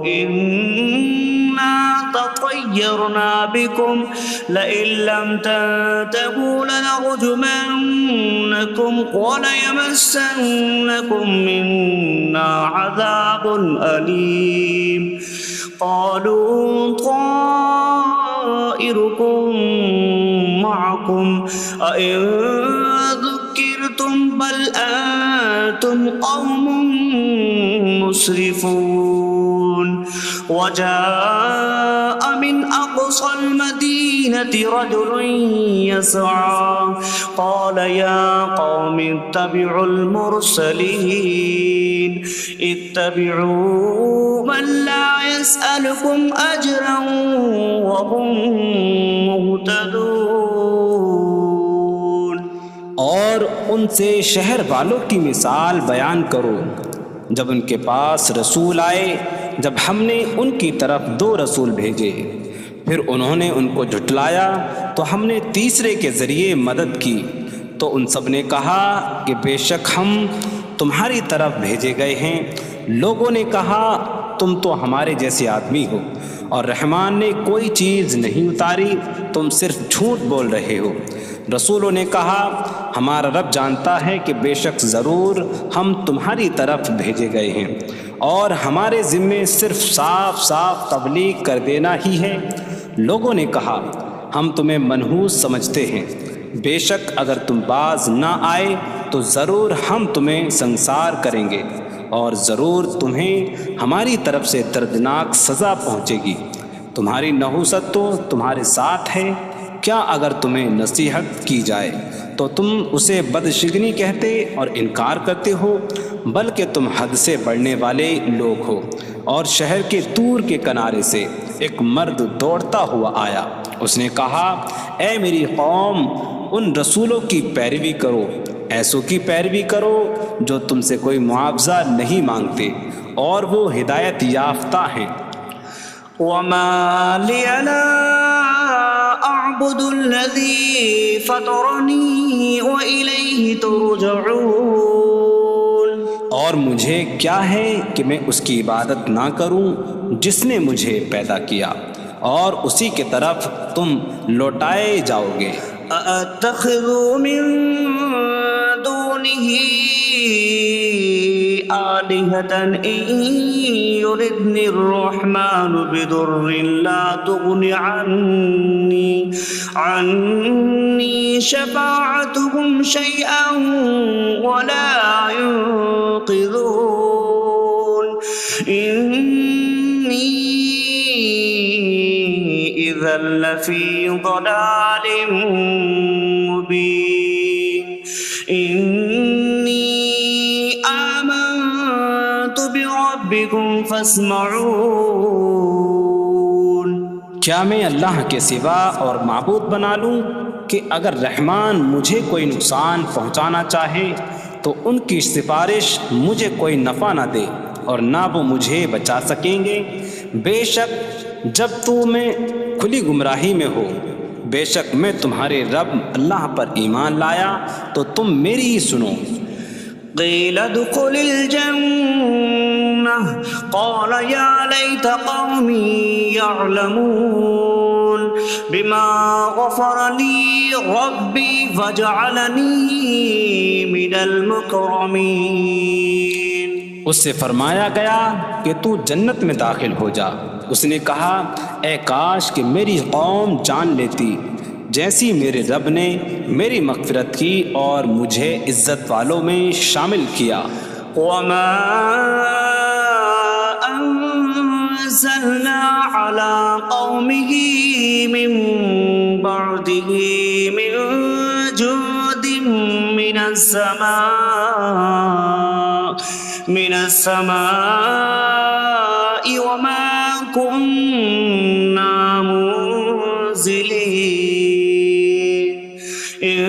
إنا تطيرنا بكم لئن لم تنتهوا لنرجمنكم وليمسنكم منا عذاب أليم قالوا طائركم معكم أئن ذكرتم بل أنتم قوم مسرفون وجاء من أقصى المدينة رجل يسعى قال يا قوم اتبعوا المرسلين اتبعوا من لا يسألكم أجرا وهم مهتدون اور ان سے شہر والوں کی مثال بیان کرو جب ان کے پاس رسول آئے جب ہم نے ان کی طرف 2 رسول بھیجے پھر انہوں نے ان کو جھٹلایا تو ہم نے تیسرے کے ذریعے مدد کی تو ان سب نے کہا کہ بے شک ہم تمہاری طرف بھیجے گئے ہیں لوگوں نے کہا تم تو ہمارے جیسے آدمی ہو اور رحمان نے کوئی چیز نہیں اتاری تم صرف جھوٹ بول رہے ہو رسولوں نے کہا ہمارا رب جانتا ہے کہ بے شک ضرور ہم تمہاری طرف بھیجے گئے ہیں اور ہمارے ذمے صرف صاف صاف تبلیغ کر دینا ہی ہے لوگوں نے کہا ہم تمہیں منحوس سمجھتے ہیں بے شک اگر تم باز نہ آئے تو ضرور ہم تمہیں سنسار کریں گے اور ضرور تمہیں ہماری طرف سے دردناک سزا پہنچے گی تمہاری نحوست تو تمہارے ساتھ ہے کیا اگر تمہیں نصیحت کی جائے تو تم اسے بدشگنی کہتے اور انکار کرتے ہو بلکہ تم حد سے بڑھنے والے لوگ ہو اور شہر کے دور کے کنارے سے ایک مرد دوڑتا ہوا آیا اس نے کہا اے میری قوم ان رسولوں کی پیروی کرو ایسوں کی پیروی کرو جو تم سے کوئی معاوضہ نہیں مانگتے اور وہ ہدایت یافتہ ہیں وما لي لا أعبد الذي فطرني وإليه ترجعون اور مجھے کیا ہے کہ میں اس کی عبادت نہ کروں جس نے مجھے پیدا کیا اور اسی کی طرف تم لوٹائے جاؤ گے أأتخذ من دونه آلهة إن يردني الرحمن بضر لا تغن عني شفاعتهم شيئا ولا ينقذون إني إذا لفي ضلال مبين إني آمنت بربكم فاسمعون کیا میں اللہ کے سوا اور معبود بنا لوں کہ اگر رحمان مجھے کوئی نقصان پہنچانا چاہے تو ان کی سفارش مجھے کوئی نفع نہ دے اور نہ وہ مجھے بچا سکیں گے بے شک جب میں کھلی گمراہی میں ہو بے شک میں تمہارے رب اللہ پر ایمان لایا تو تم میری ہی سنو قیل ادخل الجنہ قال یا لیت قومی یعلمون بما غفر لی ربی وجعلنی من المکرمین اس سے فرمایا گیا کہ تو جنت میں داخل ہو جا اس نے کہا اے کاش کہ میری قوم جان لیتی جیسی میرے رب نے میری مغفرت کی اور مجھے عزت والوں میں شامل کیا وما انزلنا أنزلنا على قومه من بعده من جود من السماء وما كنا منزلين إن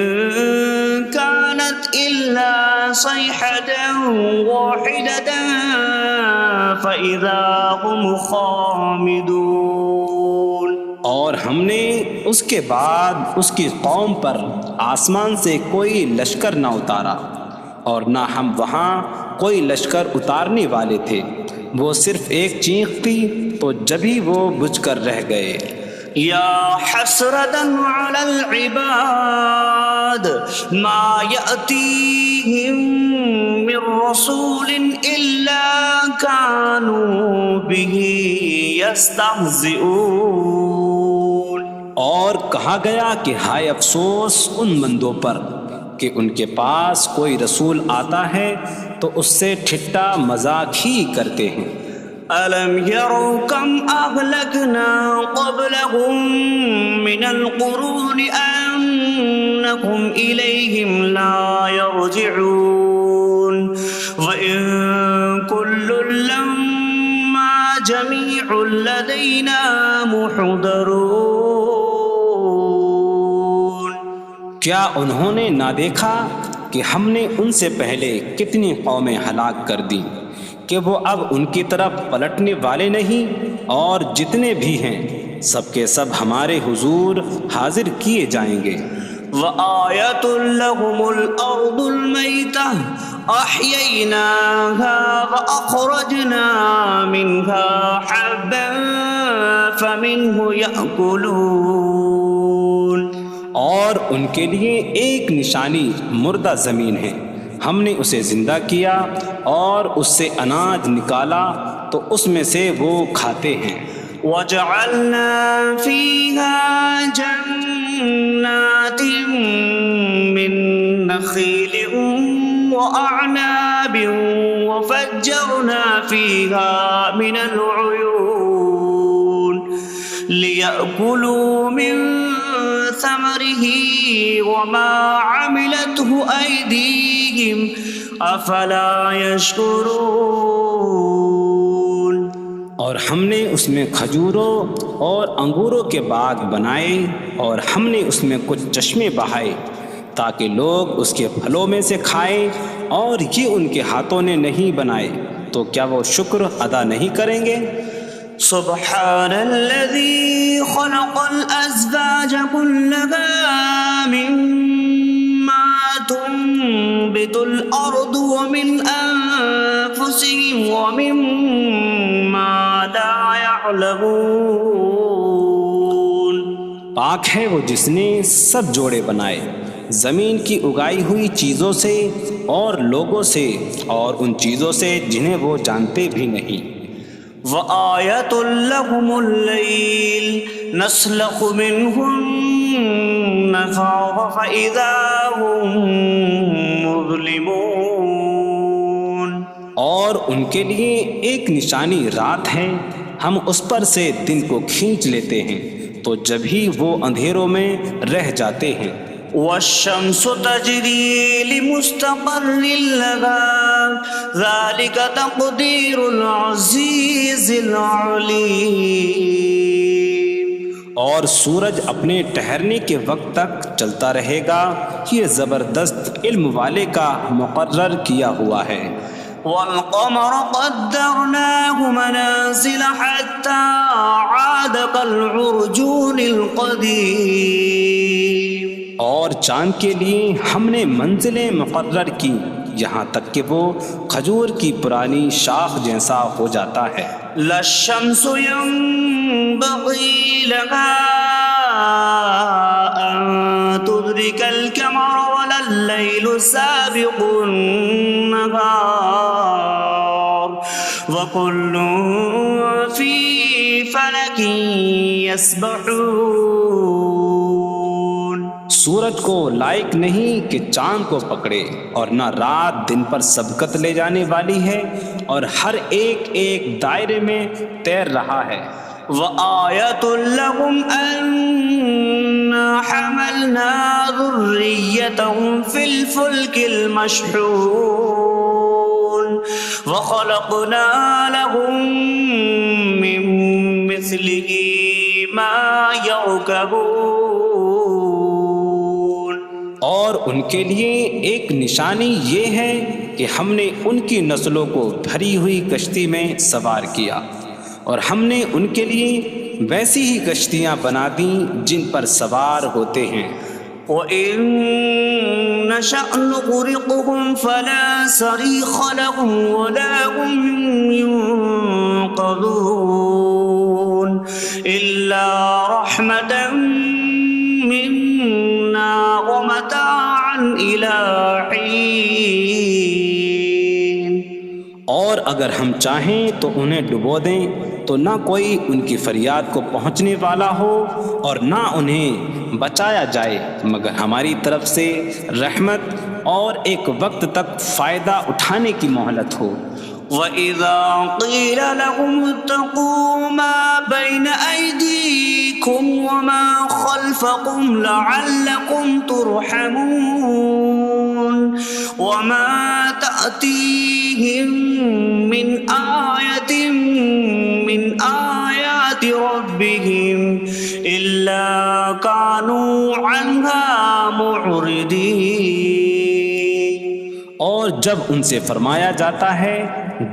كانت إلا صيحة واحدة فإذا هم خامدون۔ اور ہم نے اس کے بعد اس کی قوم پر آسمان سے کوئی لشکر نہ اتارا اور نہ ہم وہاں کوئی لشکر اتارنے والے تھے، وہ صرف ایک چیخ تھی تو جبھی وہ بجھ کر رہ گئے۔ یا حسرة على العباد ما يأتيهم من رسول إلا كانوا به يستهزئون۔ اور کہا گیا کہ ہائے افسوس ان بندوں پر کہ ان کے پاس کوئی رسول آتا ہے تو اس سے ٹھٹا مذاق ہی کرتے ہیں۔ أَلَمْ يَرَوْا كَمْ أَهْلَكْنَا قَبْلَهُمْ مِنَ الْقُرُونِ أَنَّكُمْ إِلَيْهِمْ لَا يَرْجِعُونَ وَإِن كُلٌّ لَّمَّا جَمِيعٌ لَّدَيْنَا مُحْضَرُونَ۔ کیا انہوں نے نہ دیکھا کہ ہم نے ان سے پہلے کتنی قومیں ہلاک کر دیں کہ وہ اب ان کی طرف پلٹنے والے نہیں، اور جتنے بھی ہیں سب کے سب ہمارے حضور حاضر کیے جائیں گے۔ وَآيَةٌ لَّهُمُ الْأَرْضُ الْمَيْتَةُ أَحْيَيْنَاهَا وَأَخْرَجْنَا مِنْهَا حَبًّا فَمِنْهُ يَأْكُلُونَ۔ اور ان کے لیے ایک نشانی مردہ زمین ہے، ہم نے اسے زندہ کیا اور اس سے اناج نکالا تو اس میں سے وہ کھاتے ہیں۔ وَجَعَلْنَا فِيهَا جَنَّاتٍ مِّن نَّخِيلٍ وَأَعْنَابٍ وَفَجَّرْنَا فِيهَا مِنَ الْعُيُونِ لِيَأْكُلُوا مِن ثَمَرِهِ وَمَا عَمِلَتْهُ أَيْدِيهِمْ أَفَلَا يَشْكُرُونَ۔ اور ہم نے اس میں کھجوروں اور انگوروں کے باغ بنائے اور ہم نے اس میں کچھ چشمے بہائے تاکہ لوگ اس کے پھلوں میں سے کھائیں، اور یہ ان کے ہاتھوں نے نہیں بنائے، تو کیا وہ شکر ادا نہیں کریں گے؟ سبحان الذي خلق الأزواج كلها مما تنبت الأرض ومن أنفسهم ومما لا يعلمون۔ پاک ہے وہ جس نے سب جوڑے بنائے زمین کی اگائی ہوئی چیزوں سے اور لوگوں سے اور ان چیزوں سے جنہیں وہ جانتے بھی نہیں۔ وَآيَةٌ لَّهُمُ اللَّيْلُ نَسْلَخُ مِنْهُ النَّهَارَ فَإِذَا هُم مُظْلِمُونَ۔ اور ان کے لیے ایک نشانی رات ہے، ہم اس پر سے دن کو کھینچ لیتے ہیں تو جب ہی وہ اندھیروں میں رہ جاتے ہیں۔ وَالشَّمْسُ تَجْرِي لِمُسْتَقَرٍّ لَهَا ذَلِكَ تَقْدِيرُ الْعَزِيزِ الْعَلِيمِ۔ اور سورج اپنے ٹھہرنے کے وقت تک چلتا رہے گا، یہ زبردست علم والے کا مقرر کیا ہوا ہے۔ وَالْقَمَرَ قَدَّرْنَاهُ مَنَازِلَ حَتَّى عَادَ كَالْعُرْجُونِ الْقَدِيمِ۔ اور چاند کے لیے ہم نے منزلیں مقرر کی یہاں تک کہ وہ کھجور کی پرانی شاخ جیسا ہو جاتا ہے۔ لَا الشَّمْسُ يَنبَغِي لَهَا أَن تُدْرِكَ الْقَمَرَ وَلَا اللَّيْلُ سَابِقُ النَّهَارِ وَكُلٌّ فِي فَلَكٍ يَسْبَحُونَ۔ سورج کو لائق نہیں کہ چاند کو پکڑے، اور نہ رات دن پر سبقت لے جانے والی ہے، اور ہر ایک ایک دائرے میں تیر رہا ہے۔ وآية لهم أنا حملنا ذريتهم في الفلك المشحون وخلقنا لهم من مثله ما يركبون۔ اور ان کے لیے ایک نشانی یہ ہے کہ ہم نے ان کی نسلوں کو بھری ہوئی کشتی میں سوار کیا، اور ہم نے ان کے لیے ویسی ہی کشتیاں بنا دیں جن پر سوار ہوتے ہیں۔ وَإِن نَّشَأْ نُغْرِقْهُمْ فَلَا صَرِيخَ لَهُمْ وَلَا هُمْ يُنقَذُونَ إِلَّا رَحْمَةً مِّنَّا وَمَتَاعًا إِلَىٰ حِينٍ۔ اور اگر ہم چاہیں تو انہیں ڈبو دیں تو نہ کوئی ان کی فریاد کو پہنچنے والا ہو، اور نہ انہیں بچایا جائے مگر ہماری طرف سے رحمت اور ایک وقت تک فائدہ اٹھانے کی مہلت ہو۔ وَإِذَا قِيلَ لَهُمُ اتَّقُوا مَا بَيْنَ أَيْدِيكُمْ وَمَا خَلْفَكُمْ لَعَلَّكُمْ تُرْحَمُونَ وَمَا تَأْتِيهِم مِّنْ آيَةٍ مِّنْ آيَاتِ رَبِّهِمْ إِلَّا كَانُوا عَنْهَا مُعْرِضِينَ۔ اور جب ان سے فرمایا جاتا ہے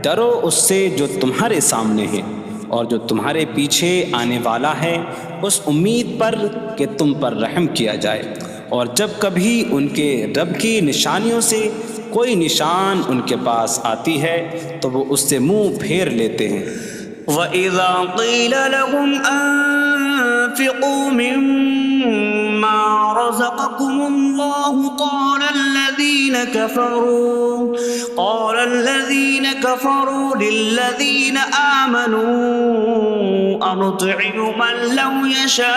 ڈرو اس سے جو تمہارے سامنے ہے اور جو تمہارے پیچھے آنے والا ہے، اس امید پر کہ تم پر رحم کیا جائے، اور جب کبھی ان کے رب کی نشانیوں سے کوئی نشان ان کے پاس آتی ہے تو وہ اس سے منہ پھیر لیتے ہیں۔ وَإِذَا قِيلَ لَهُمْ أَنفِقُوا مِمَّا رَزَقَكُمُ اللَّهُ قَالَ الَّذِينَ كَفَرُوا لِلَّذِينَ آمَنُوا أَنُطْعِمُ مَن لَّوْ يَشَاءُ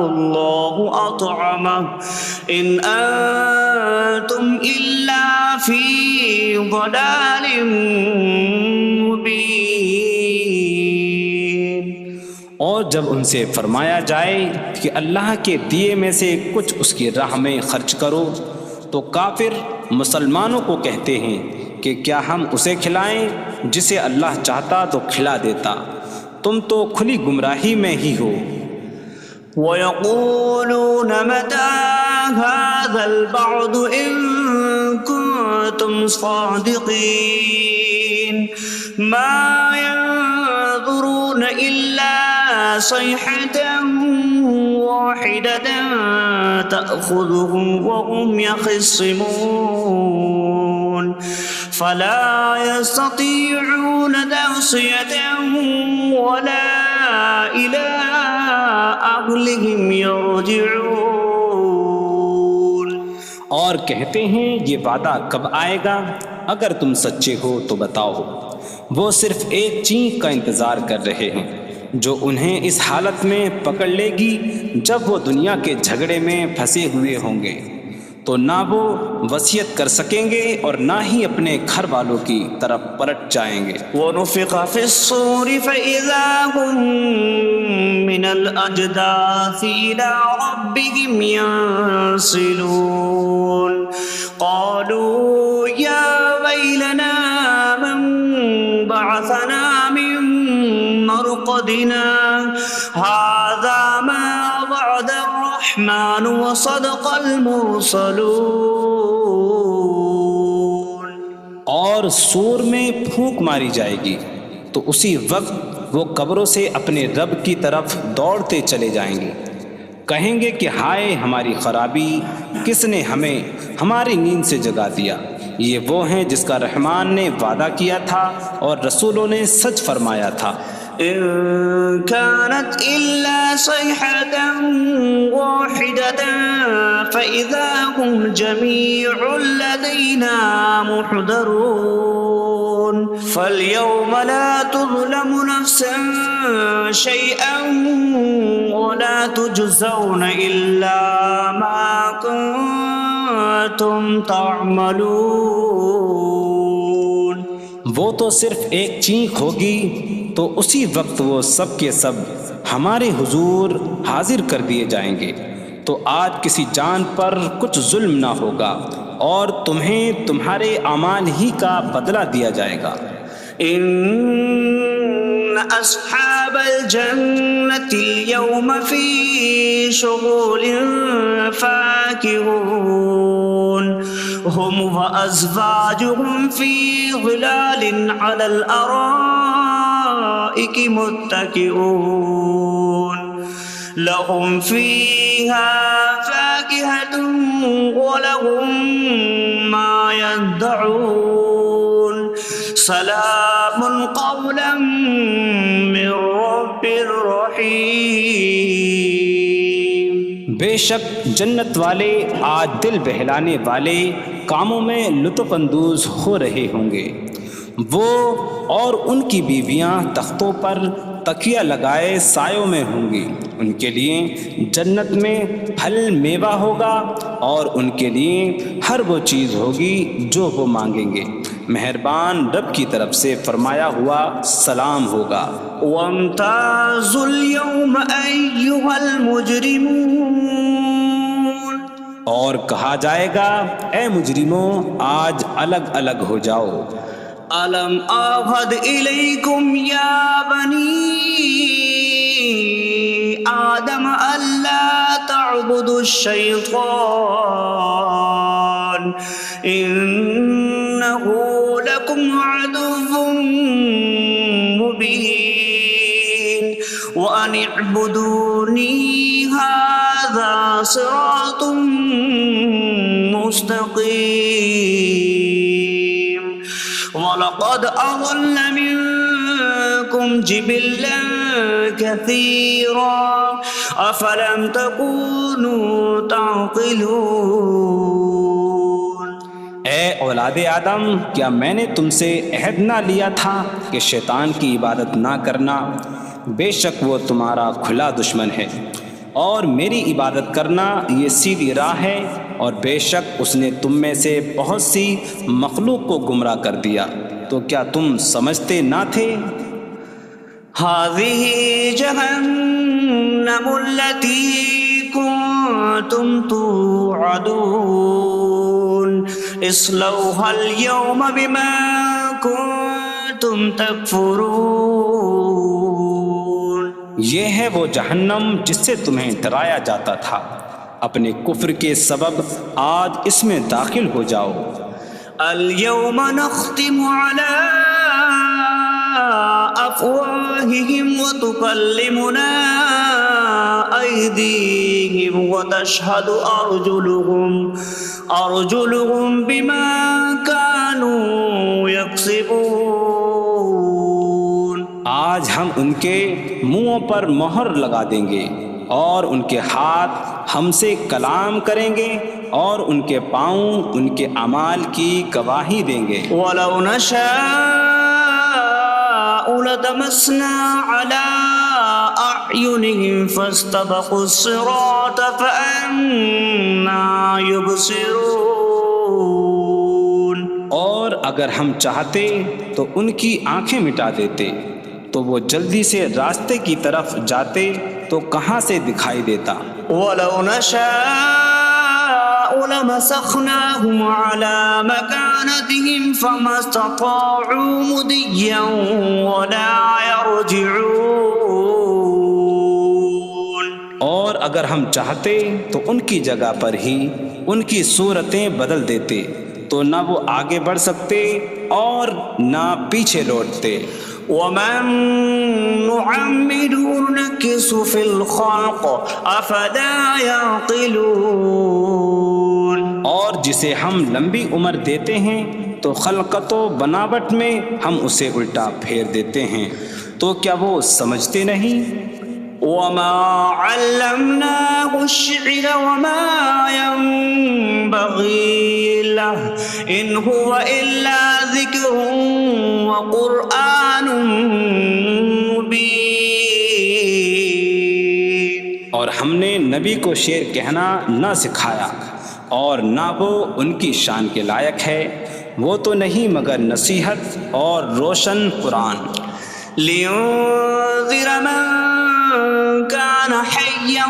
اللَّهُ أَطْعَمَهُ إِنْ أَنتُمْ إِلَّا فِي ضَلَالٍ مبین۔ اور جب ان سے فرمایا جائے کہ اللہ کے دیے میں سے کچھ اس کی راہ میں خرچ کرو تو کافر مسلمانوں کو کہتے ہیں کہ کیا ہم اسے کھلائیں جسے اللہ چاہتا تو کھلا دیتا، تم تو کھلی گمراہی میں ہی ہو۔ وَيَقُولُونَ مَتَىٰ هَٰذَا الْوَعْدُ إِن كُنتُمْ صَادِقِينَ مَا يَنظُرُونَ إِلَّا صَيْحَةً وَاحِدَةً تَأْخُذُهُمْ وَهُمْ يَخِصِّمُونَ فَلَا يَسْتَطِيعُونَ تَوْصِيَةً وَلَا إِلَىٰ أَهْلِهِمْ يَرْجِعُونَ۔ اور کہتے ہیں یہ وعدہ کب آئے گا؟ اگر تم سچے ہو تو بتاؤ۔ وہ صرف ایک چینک کا انتظار کر رہے ہیں جو انہیں اس حالت میں پکڑ لے گی جب وہ دنیا کے جھگڑے میں پھنسے ہوئے ہوں گے، تو نہ وہ وصیت کر سکیں گے اور نہ ہی اپنے گھر والوں کی طرف پلٹ جائیں گے۔ وَنُفِخَ فِي الصُّورِ فَإِذَا هُم مِّنَ الْأَجْدَاثِ إِلَىٰ رَبِّهِمْ يَنسِلُونَ قَالُوا يَا وَيْلَنَا مَن بَعَثَنَا مِن مَّرْقَدِنَا هَٰذَا مَا وَعَدَ الرَّحْمَٰنُ وَصَدَقَ الْمُرْسَلُونَ۔ اور سور میں پھونک ماری جائے گی تو اسی وقت وہ قبروں سے اپنے رب کی طرف دوڑتے چلے جائیں گے، کہیں گے کہ ہائے ہماری خرابی، کس نے ہمیں ہماری نیند سے جگا دیا۔ یہ وہ ہیں جس کا رحمان نے وعدہ کیا تھا اور رسولوں نے سچ فرمایا تھا۔ إن كانت إلا صيحة واحدة فإذا هم جميع لدينا محضرون فاليوم لا تظلم نفس شيئا ولا تجزون إلا ما كنتم تعملون۔ وہ تو صرف ایک چینخ ہوگی تو اسی وقت وہ سب کے سب ہمارے حضور حاضر کر دیے جائیں گے، تو آج کسی جان پر کچھ ظلم نہ ہوگا اور تمہیں تمہارے اعمال ہی کا بدلہ دیا جائے گا۔ إن أصحاب الجنة اليوم في شغل فاكهون هم وأزواجهم في ظلال على الأرائك متكئون لهم فيها فاكهة ولهم ما يدعون سلام قولا من رب رحیم۔ بے شک جنت والے آج دل بہلانے والے کاموں میں لطف اندوز ہو رہے ہوں گے۔ وہ اور ان کی بیویاں تختوں پر تکیہ لگائے سایوں میں ہوں گی۔ ان کے لیے جنت میں پھل میوہ ہوگا اور ان کے لیے ہر وہ چیز ہوگی جو وہ مانگیں گے۔ مہربان رب کی طرف سے فرمایا ہوا سلام ہوگا۔ وامتازوا اليوم أيها المجرمون، اور کہا جائے گا اے مجرموں آج الگ الگ ہو جاؤ۔ ألم أعهد إليكم يا بني آدم ألا تعبدوا الشيطان إنه لكم عدو مبين وأن اعبدوني هذا صراط مستقيم وَلَقَدْ أَضَلَّ مِنكُمْ جِبِلًّا كَثِيرًا أَفَلَمْ تَكُونُوا تَعْقِلُونَ۔ اے اولاد آدم، کیا میں نے تم سے عہد نہ لیا تھا کہ شیطان کی عبادت نہ کرنا؟ بے شک وہ تمہارا کھلا دشمن ہے، اور میری عبادت کرنا یہ سیدھی راہ ہے، اور بے شک اس نے تم میں سے بہت سی مخلوق کو گمراہ کر دیا، تو کیا تم سمجھتے نہ تھے؟ هذه جهنم التي كنتم توعدون اصلوها اليوم بما كنتم تكفرون۔ یہ ہے وہ جہنم جس سے تمہیں ڈرایا جاتا تھا، اپنے کفر کے سبب آج اس میں داخل ہو جاؤ۔ اليوم نختم على أفواههم وتكلمنا أيديهم وتشهد أرجلهم بما كانوا يكسبون۔ آج ہم ان کے منہوں پر مہر لگا دیں گے، اور ان کے ہاتھ ہم سے کلام کریں گے، اور ان کے پاؤں ان کے اعمال کی گواہی دیں گے۔ وَلَوْ نَشَاءُ لَطَمَسْنَا عَلَىٰ أَعْيُنِهِمْ فَاسْتَبَقُوا الصِّرَاطَ فَأَنَّىٰ يُبْصِرُونَ۔ اور اگر ہم چاہتے تو ان کی آنکھیں مٹا دیتے، تو وہ جلدی سے راستے کی طرف جاتے تو کہاں سے دکھائی دیتا۔ وَلَوْ نَشَاءُ لَمَسَخْنَاهُمْ عَلَىٰ مَكَانَتِهِمْ فَمَا اسْتَطَاعُوا مُضِيًّا وَلَا يَرْجِعُونَ۔ اور اگر ہم چاہتے تو ان کی جگہ پر ہی ان کی صورتیں بدل دیتے، تو نہ وہ آگے بڑھ سکتے اور نہ پیچھے لوٹتے۔ وَمَن نُّعَمِّرْهُ نُنَكِّسْهُ فِي الْخَلْقِ أَفَلَا يَعْقِلُونَ۔ اور جسے ہم لمبی عمر دیتے ہیں تو خلقت و بناوٹ میں ہم اسے الٹا پھیر دیتے ہیں۔ تو کیا وہ سمجھتے نہیں؟ وما علمناه الشعر وما ينبغي له إن هو إلا ذكر وقرآن مبين. اور ہم نے نبی کو شعر کہنا نہ سکھایا اور نہ وہ ان کی شان کے لائق ہے، وہ تو نہیں مگر نصیحت اور روشن قرآن. لينذر من كان حيا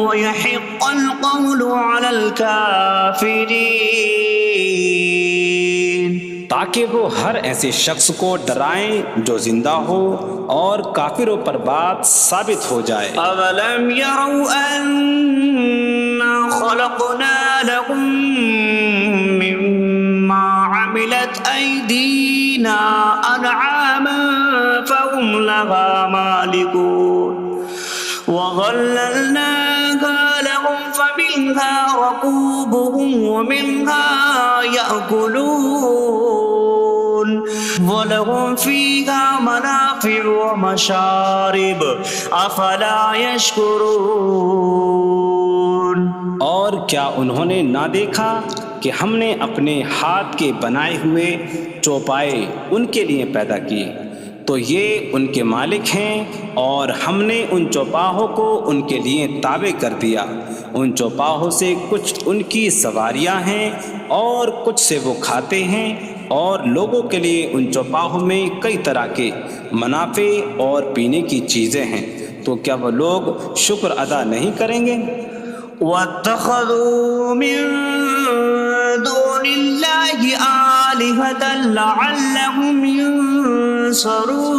ويحق القول على الكافرين. تاکہ وہ ہر ایسے شخص کو ڈرائیں جو زندہ ہو اور کافروں پر بات ثابت ہو جائے. أولم يروا أنا خلقنا لهم مما عملت أيدينا أنعاما فهم لها مالكون وظللناها لهم فمنها ركوبهم ومنها يأكلون وَلَهُمْ فِيهَا مَنَافِعُ وَمَشَارِبُ أَفَلَا يَشْكُرُونَ. اور کیا انہوں نے نہ دیکھا کہ ہم نے اپنے ہاتھ کے بنائے ہوئے چوپائے ان کے لیے پیدا کیے، تو یہ ان کے مالک ہیں، اور ہم نے ان چوپاہوں کو ان کے لیے تابع کر دیا. ان چوپاہوں سے کچھ ان کی سواریاں ہیں اور کچھ سے وہ کھاتے ہیں، اور لوگوں کے لیے ان چوپاہوں میں کئی طرح کے منافع اور پینے کی چیزیں ہیں. تو کیا وہ لوگ شکر ادا نہیں کریں گے؟ وَاتَّخَذُوا مِن دُونِ اللَّهِ آلِهَةً لَعَلَّهُمْ يُنصَرُونَ.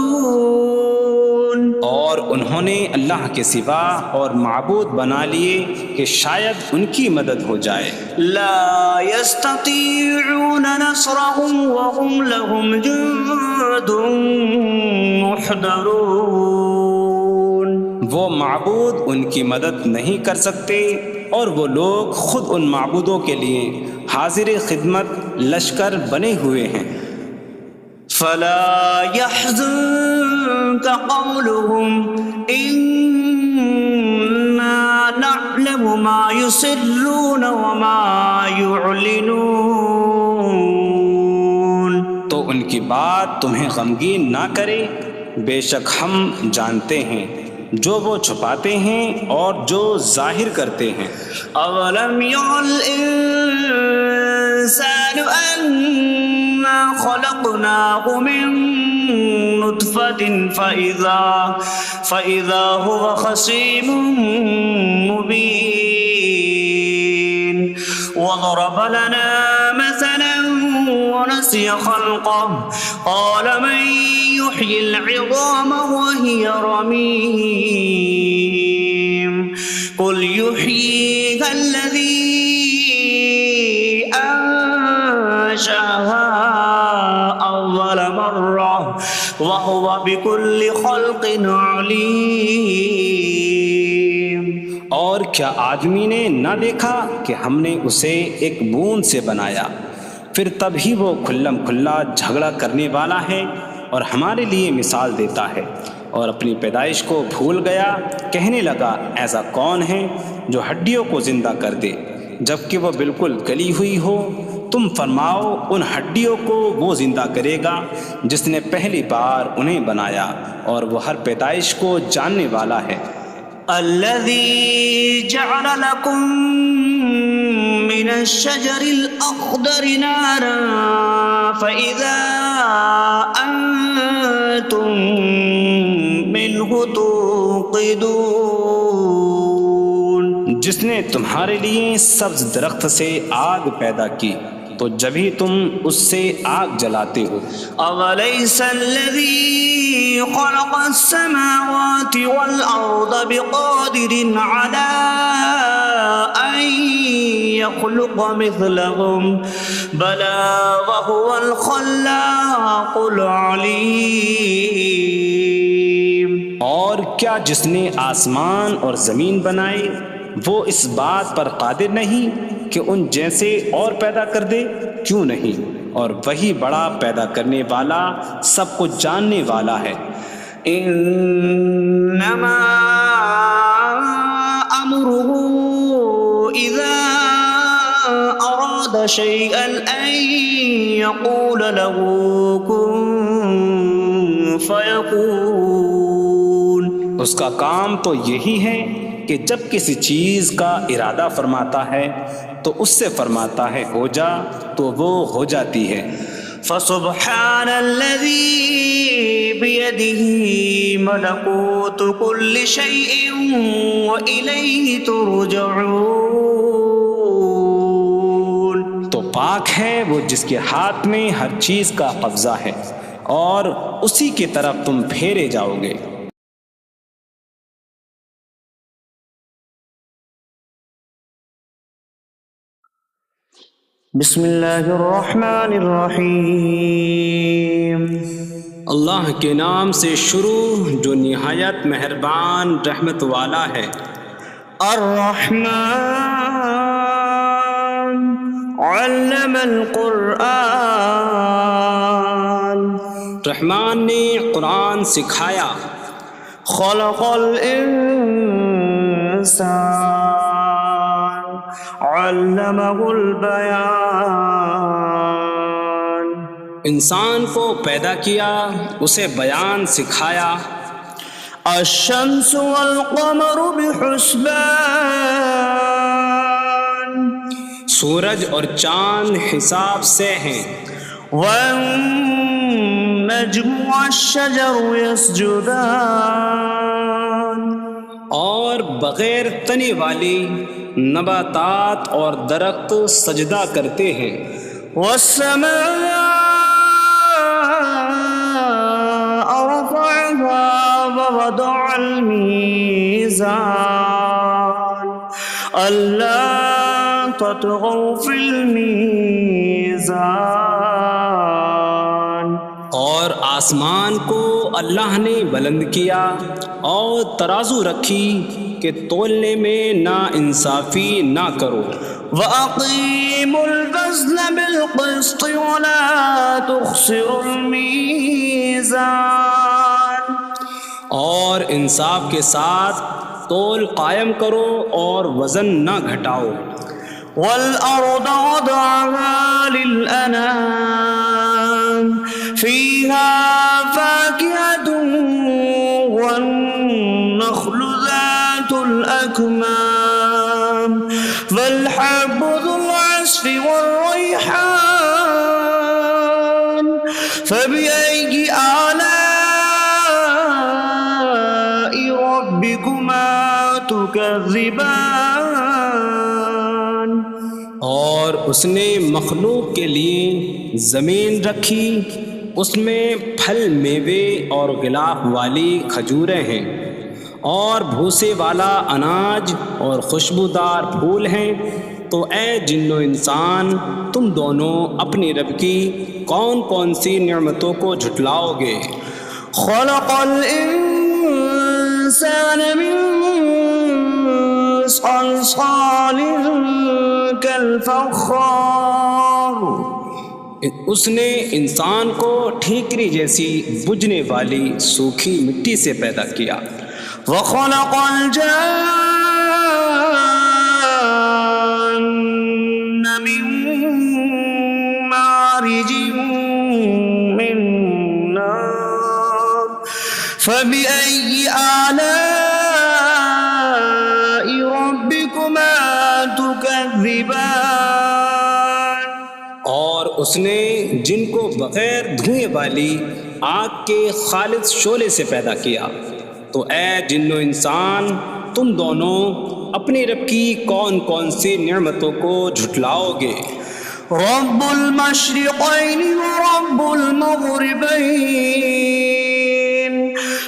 اور انہوں نے اللہ کے سوا اور معبود بنا لیے کہ شاید ان کی مدد ہو جائے. لا يستطيعون نصرهم وهم لهم جند محضرون. وہ معبود ان کی مدد نہیں کر سکتے، اور وہ لوگ خود ان معبودوں کے لیے حاضر خدمت لشکر بنے ہوئے ہیں. فلا يحزنك قولهم إنا نعلم ما يسرون وما يعلنون. تو ان کی بات تمہیں غمگین نہ کرے، بے شک ہم جانتے ہیں جو وہ چھپاتے ہیں اور جو ظاہر کرتے ہیں. اولم ير الانسان انا خلقناه من نطفة فإذا هو خصيم مبين. وضرب لنا مثلا ونسي خلقه قال من يحيي العظام وهي رميم. قل يحييها الذي أنشأها أول مرة وهو بكل خلق عليم. اور کیا آدمی نے نہ دیکھا کہ ہم نے اسے ایک بوند سے بنایا، پھر تب ہی وہ کھلم کھلا جھگڑا کرنے والا ہے اور ہمارے لیے مثال دیتا ہے. اور اپنی پیدائش کو بھول گیا، کہنے لگا ایسا کون ہے جو ہڈیوں کو زندہ کر دے جبکہ وہ بالکل گلی ہوئی ہو. تم فرماؤ ان ہڈیوں کو وہ زندہ کرے گا جس نے پہلی بار انہیں بنایا، اور وہ ہر پیدائش کو جاننے والا ہے. الذي جعل لكم من الشجر الأخضر نارا فإذا أنتم منه توقدون. جس نے تمہارے لیے سبز درخت سے آگ پیدا کی تو جبھی تم اس سے آگ جلاتے ہو. أَوَلَيْسَ الَّذِي خَلَقَ السَّمَاوَاتِ وَالْأَرْضَ بِقَادِرٍ عَلَىٰ أَن يَخْلُقَ مِثْلَهُمْ بَلَىٰ وَهُوَ الْخَلَّاقُ الْعَلِيمُ. اور کیا جس نے آسمان اور زمین بنائے وہ اس بات پر قادر نہیں کہ ان جیسے اور پیدا کر دے؟ کیوں نہیں، اور وہی بڑا پیدا کرنے والا، سب کچھ جاننے والا ہے. إنما أمره إذا أراد شيئا أن يقول له كن فيكون. اس کا کام تو یہی ہے کہ جب کسی چیز کا ارادہ فرماتا ہے تو اس سے فرماتا ہے ہو جا تو وہ ہو جاتی ہے. فسبحان الذي بيده ملكوت كل شيء وإليه ترجعون. تو پاک ہے وہ جس کے ہاتھ میں ہر چیز کا قبضہ ہے اور اسی کی طرف تم پھیرے جاؤ گے. بسم اللہ الرحمن الرحیم. اللہ کے نام سے شروع جو نہایت مہربان رحمت والا ہے. الرحمن علم القرآن. رحمان نے قرآن سکھایا. خلق الانسان علمہ البیان. انسان کو پیدا کیا اسے بیان سکھایا. الشمس والقمر بحسبان. سورج اور چاند حساب سے ہیں. والنجم والشجر يسجدان. اور بغیر تنے والی نباتات اور درخت سجدہ کرتے ہیں. والسماء رفعها ووضع الميزان ألا تطغوا في الميزان. اور آسمان کو اللہ نے بلند کیا اور ترازو رکھی کہ تولنے میں نا انصافی نہ کرو. وَأَقِيمُوا الْوَزْنَ بِالْقِسْطِ وَلَا تُخْسِرُوا الْمِيزَانَ. اور انصاف کے ساتھ تول قائم کرو اور وزن نہ گھٹاؤ. وَالْأَرْضَ وَضَعَهَا لِلْأَنَامِ فِيهَا فَاكِهَةٌ وَالنَّخْلُ ذَاتُ الْأَكْمَامِ وَالْحَبُّ ذُو الْعَصْفِ وَالرَّيْحَانُ فَبِأَيِّ آلَاءِ رَبِّكُمَا تُكَذِّبَانِ. اور اس نے مخلوق کے لیے زمین رکھی، اس میں پھل میوے اور غلاف والی کھجوریں ہیں اور بھوسے والا اناج اور خوشبودار پھول ہیں. تو اے جن و انسان تم دونوں اپنی رب کی کون کون سی نعمتوں کو جھٹلاؤ گے. خلق الانسان من صلصال کالفخار. اس نے انسان کو ٹھیکری جیسی بجھنے والی سوکھی مٹی سے پیدا کیا. وخلق الجان من مارج من نار فبأي آلاء ربكما تكذبان. اور اس نے جن کو بغیر دھوئیں والی آگ کے خالص شعلے سے پیدا کیا. تو اے جن و انسان تم دونوں اپنی رب کی کون کون سی نعمتوں کو جھٹلاؤ گے. رب المشرقین ورب المغربین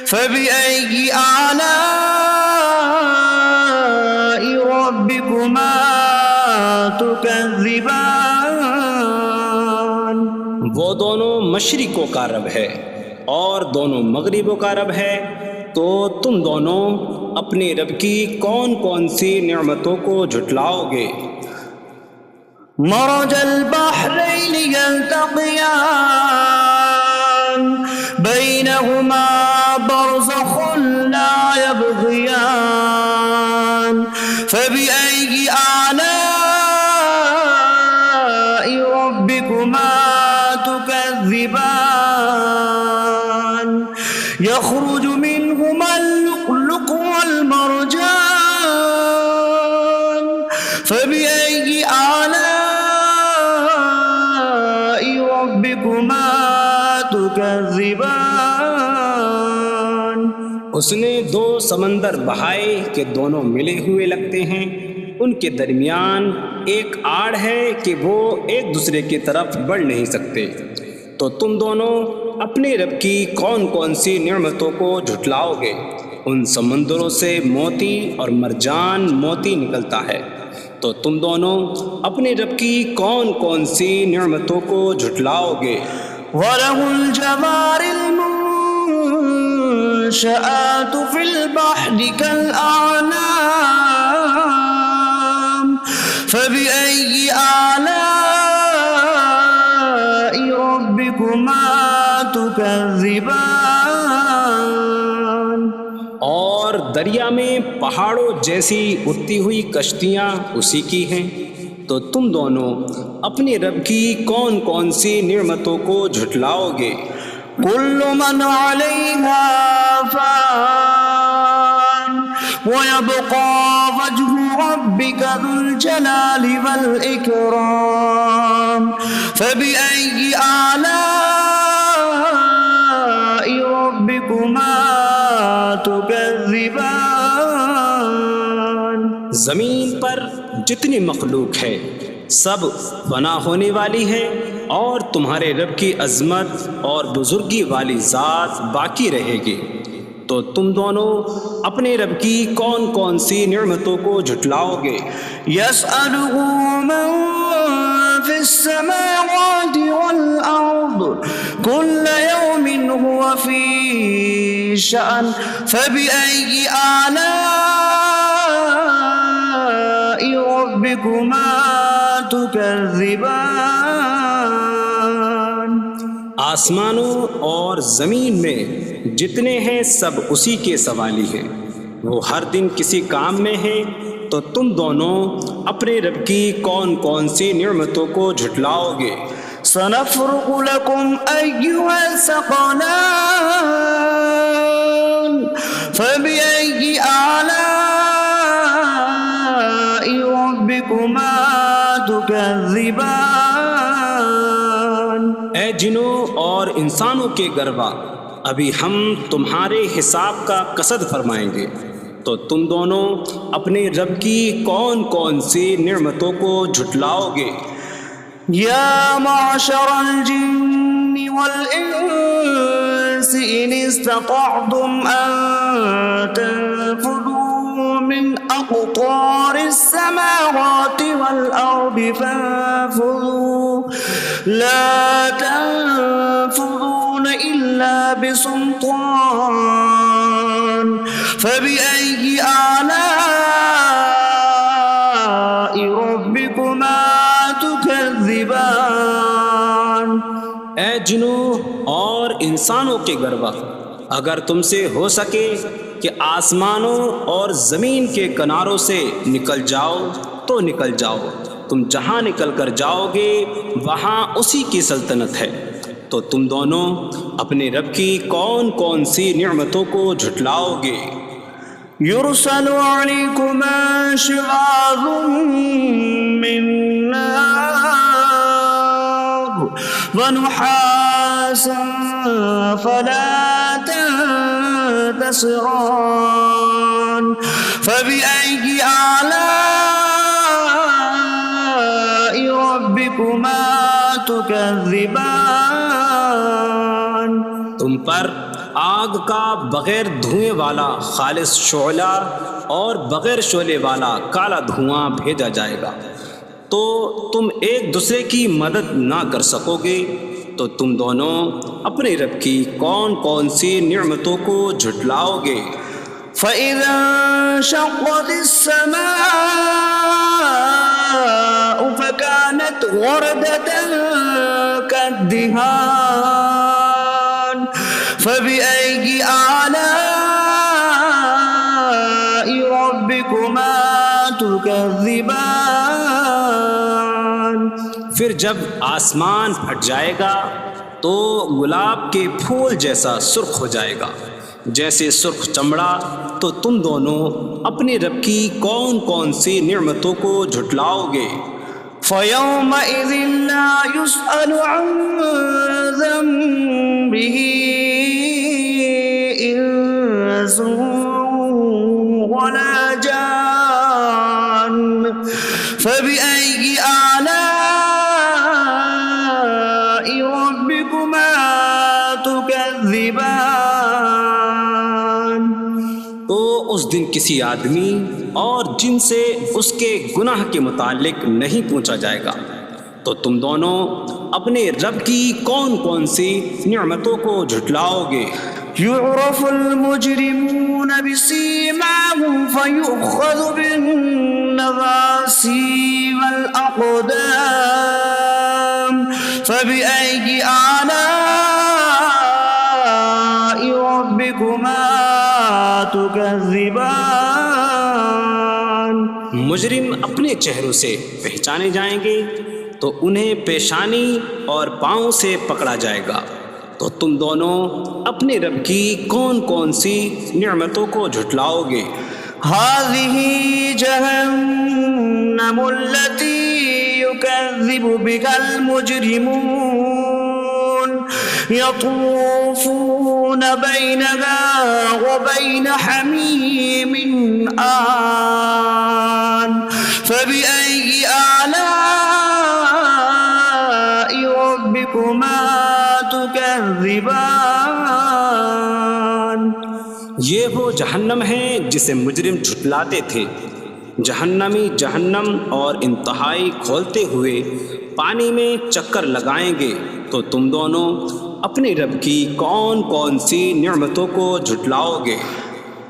فبأي آلاء ربكما تكذبان. وہ دونوں مشرقوں کا رب ہے اور دونوں مغربوں کا رب ہے. تو تم دونوں اپنے رب کی کون کون سی نعمتوں کو جھٹلاؤ گے. مرج البحرین یلتقیان بینہما برزخ تكذبان يخرج منهما اللؤلؤ والمرجان فبأي آلاء ربكما تكذبان اس نے دو سمندر بہائے کہ دونوں ملے ہوئے لگتے ہیں، ان کے درمیان ایک آڑ ہے کہ وہ ایک دوسرے کی طرف بڑھ نہیں سکتے، تو تم دونوں اپنے رب کی کون کون سی نعمتوں کو جھٹلاؤ گے؟ ان سمندروں سے موتی اور مرجان موتی نکلتا ہے، تو تم دونوں اپنے رب کی کون کون سی نعمتوں کو جھٹلاؤ گے؟ وَلَهُ الْجَوَارِ الْمُنشَآتُ فِي الْبَحْرِ كَالْأَعْلَامِ فَبِأَيِّ آلَاءِ رَبِّكُمَا تُكَذِّبَانِ اور دریا میں پہاڑوں جیسی اڑتی ہوئی کشتیاں اسی کی ہیں، تو تم دونوں اپنے رب کی کون کون سی نعمتوں کو جھٹلاؤ گے؟ كل من عليها فان ويبقى وجه ربك ذو الجلال والإكرام فبأي آلاء ربكما تكذبان زمین پر جتنی مخلوق ہے سب فنا ہونے والی ہے، اور تمہارے رب کی عظمت اور بزرگی والی ذات باقی رہے گی، تو تم دونوں اپنے رب کی کون کون سی نعمتوں کو جھٹلاؤ گے؟ يسأله من في السماوات والأرض كل يوم هو في شأن فبأي آلاء ربكما تكذبان آسمانوں اور زمین میں جتنے ہیں سب اسی کے سوالی ہیں، وہ ہر دن کسی کام میں ہیں، تو تم دونوں اپنے رب کی کون کون سی نعمتوں کو جھٹلاؤ گے؟ سنفرغ لكم أيها الثقلان فبأي آلاء ربكما تكذبان اے جنوں اور انسانوں کے گروہ، ابھی ہم تمہارے حساب کا قصد فرمائیں گے، تو تم دونوں اپنے رب کی کون کون سی نعمتوں کو جھٹلاؤ گے؟ يا معشر الجن والإنس إن استطعتم أن تنفذوا من أقطار السماوات والأرض فانفذوا لا تنفذون إلا بسلطان فبأي آلاء ربكما تكذبان اے جنوں اور انسانوں کے گروہ، اگر تم سے ہو سکے کہ آسمانوں اور زمین کے کناروں سے نکل جاؤ تو نکل جاؤ، تم جہاں نکل کر جاؤ گے وہاں اسی کی سلطنت ہے، تو تم دونوں اپنے رب کی کون کون سی نعمتوں کو جھٹلاؤ گے؟ يرسل عليكما شواظ من نار ونحاس فلا تنتصران فبأي آلاء ربكما تكذبان تم پر آگ کا بغیر دھوئیں والا خالص شعلہ اور بغیر شعلے والا کالا دھواں بھیجا جائے گا، تو تم ایک دوسرے کی مدد نہ کر سکو گے، تو تم دونوں اپنے رب کی کون کون سی نعمتوں کو جھٹلاؤ گے؟ فَإِذَا انشَقَّتِ السَّمَاءُ فَكَانَتْ وَرْدَةً كَالدِّهَانِ فَبِأَيِّ آلَاءِ رَبِّكُمَا تُكَذِّبَانِ پھر جب آسمان پھٹ جائے گا تو گلاب کے پھول جیسا سرخ ہو جائے گا جیسے سرخ چمڑا۔ تو تم دونوں اپنے رب کی کون کون سی نعمتوں کو جھٹلاؤ گے؟ فَيَوْمَئِذٍ لَا يُسْأَلُ عَنْ ذَنبِهِ إِنسٌ وَلَا جَانٌ فَبِأَيِّ آلَاءِ رَبِّكُمَا تُكَذِّبَانِ۔ تو اس دن کسی آدمی اور جن سے اس کے گناہ کے متعلق نہیں پوچھا جائے گا۔ تو تم دونوں اپنے رب کی کون کون سی نعمتوں کو جھٹلاؤ گے؟ يُعْرَفُ الْمُجْرِمُونَ بِسِيمَاهُمْ فَيُؤْخَذُ بِالنَّوَاصِي وَالْأَقْدَامِ فَبِأَيِّ آلَاءِ رَبِّكُمَا تُكَذِّبَانِ۔ مجرم اپنے چہروں سے پہچانے جائیں گے تو انہیں پیشانی اور پاؤں سے پکڑا جائے گا۔ تو تم دونوں اپنے رب کی کون کون سی نعمتوں کو جھٹلاؤ گے؟ هذه جهنم التي يكذب بها المجرمون يطوفون بينها وبين حميم آن فبأي آلاء ربكما تكذبان۔ یہ وہ جہنم ہے جسے مجرم جھٹلاتے تھے۔ جہنمی جہنم اور انتہائی کھولتے ہوئے پانی میں چکر لگائیں گے۔ تو تم دونوں اپنے رب کی کون کون سی نعمتوں کو جھٹلاؤ گے؟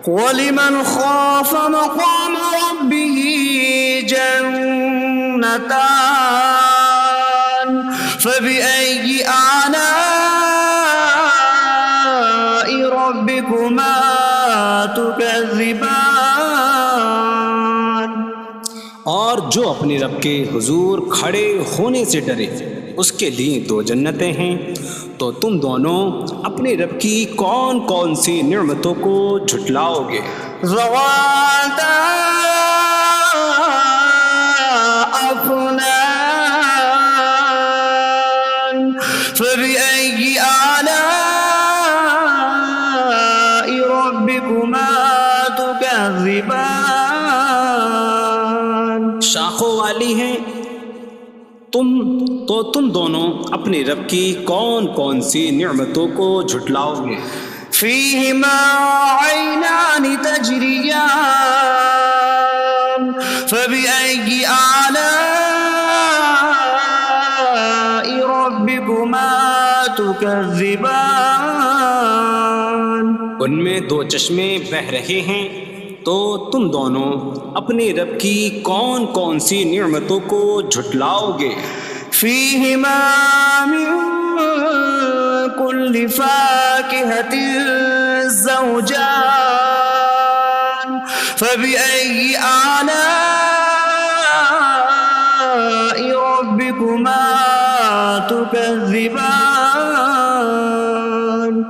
وَلِمَنْ خَافَ مَقَامَ رَبِّهِ جَنَّتَانِ فَبِأَيِّ آلَاءِ رَبِّكُمَا تُكَذِّبَانِ۔ اور جو اپنے رب کے حضور کھڑے ہونے سے ڈرے اس کے لیے دو جنتیں ہیں۔ تو تم دونوں اپنے رب کی کون کون سی نعمتوں کو جھٹلاؤ گے؟ ذواتا افنان فبأي آلاء ربكما تكذبان۔ شاخوں والی ہیں۔ تم دونوں اپنے رب کی کون کون سی نعمتوں کو جھٹلاؤ گے؟ فيهما عينان تجريان فبأي آلاء ربكما تكذبان۔ ان میں دو چشمے بہہ رہے ہیں۔ تو تم دونوں اپنے رب کی کون کون سی نعمتوں کو جھٹلاؤ گے؟ فيهما من كل فاكهة زوجان فبأي آلاء ربكما تكذبان۔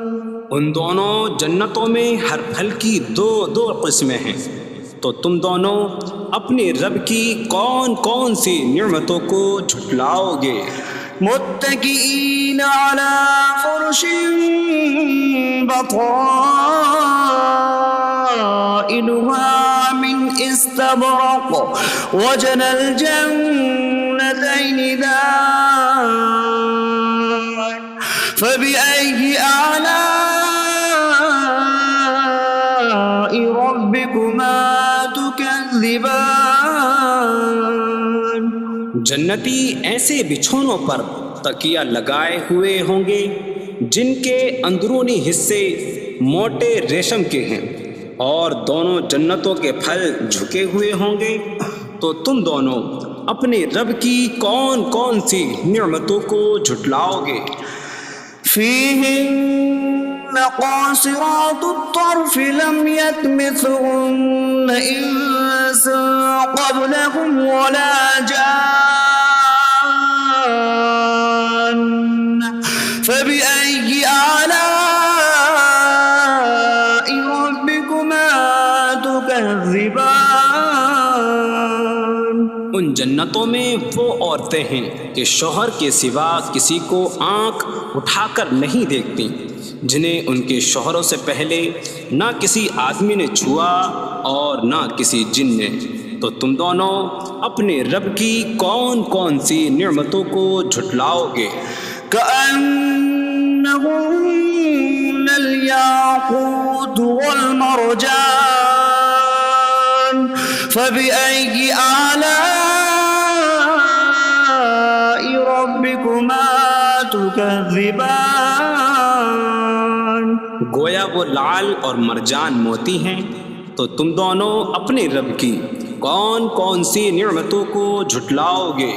ان دونوں جنتوں میں ہر پھل کی دو قسمیں ہیں۔ تو تم دونوں اپنے رب کی کون کون سی نعمتوں کو جھٹلاؤ گے؟ متكئين على فرش بطائنها من استبرق وجنى الجنتين دان فبأي آلاء ربكما تكذبان۔ جنتی ایسے بچھونوں پر تکیہ لگائے ہوئے ہوں گے جن کے اندرونی حصے موٹے ریشم کے ہیں، اور دونوں جنتوں کے پھل جھکے ہوئے ہوں گے۔ تو تم دونوں اپنے رب کی کون کون سی نعمتوں کو جھٹلاؤ گے؟ فيهن قاصرات الطرف لم يطمثهن إنس قبلهم ولا جان فبأي جنتوں میں وہ عورتیں ہیں کہ شوہر کے سوا کسی کو آنکھ اٹھا کر نہیں دیکھتی، جنہیں ان کے شوہروں سے پہلے نہ کسی آدمی نے چھوا اور نہ کسی جن نے۔ تو تم دونوں اپنے رب کی کون کون سی نعمتوں کو جھٹلاؤ گے؟ كأنهن الياقوت والمرجان فبأي آلاء ربكما تكذبان۔ گویا وہ لعل اور مرجان موتی ہیں، تو تم دونوں اپنے رب کی کون کون سی نعمتوں کو جھٹلاؤ گے؟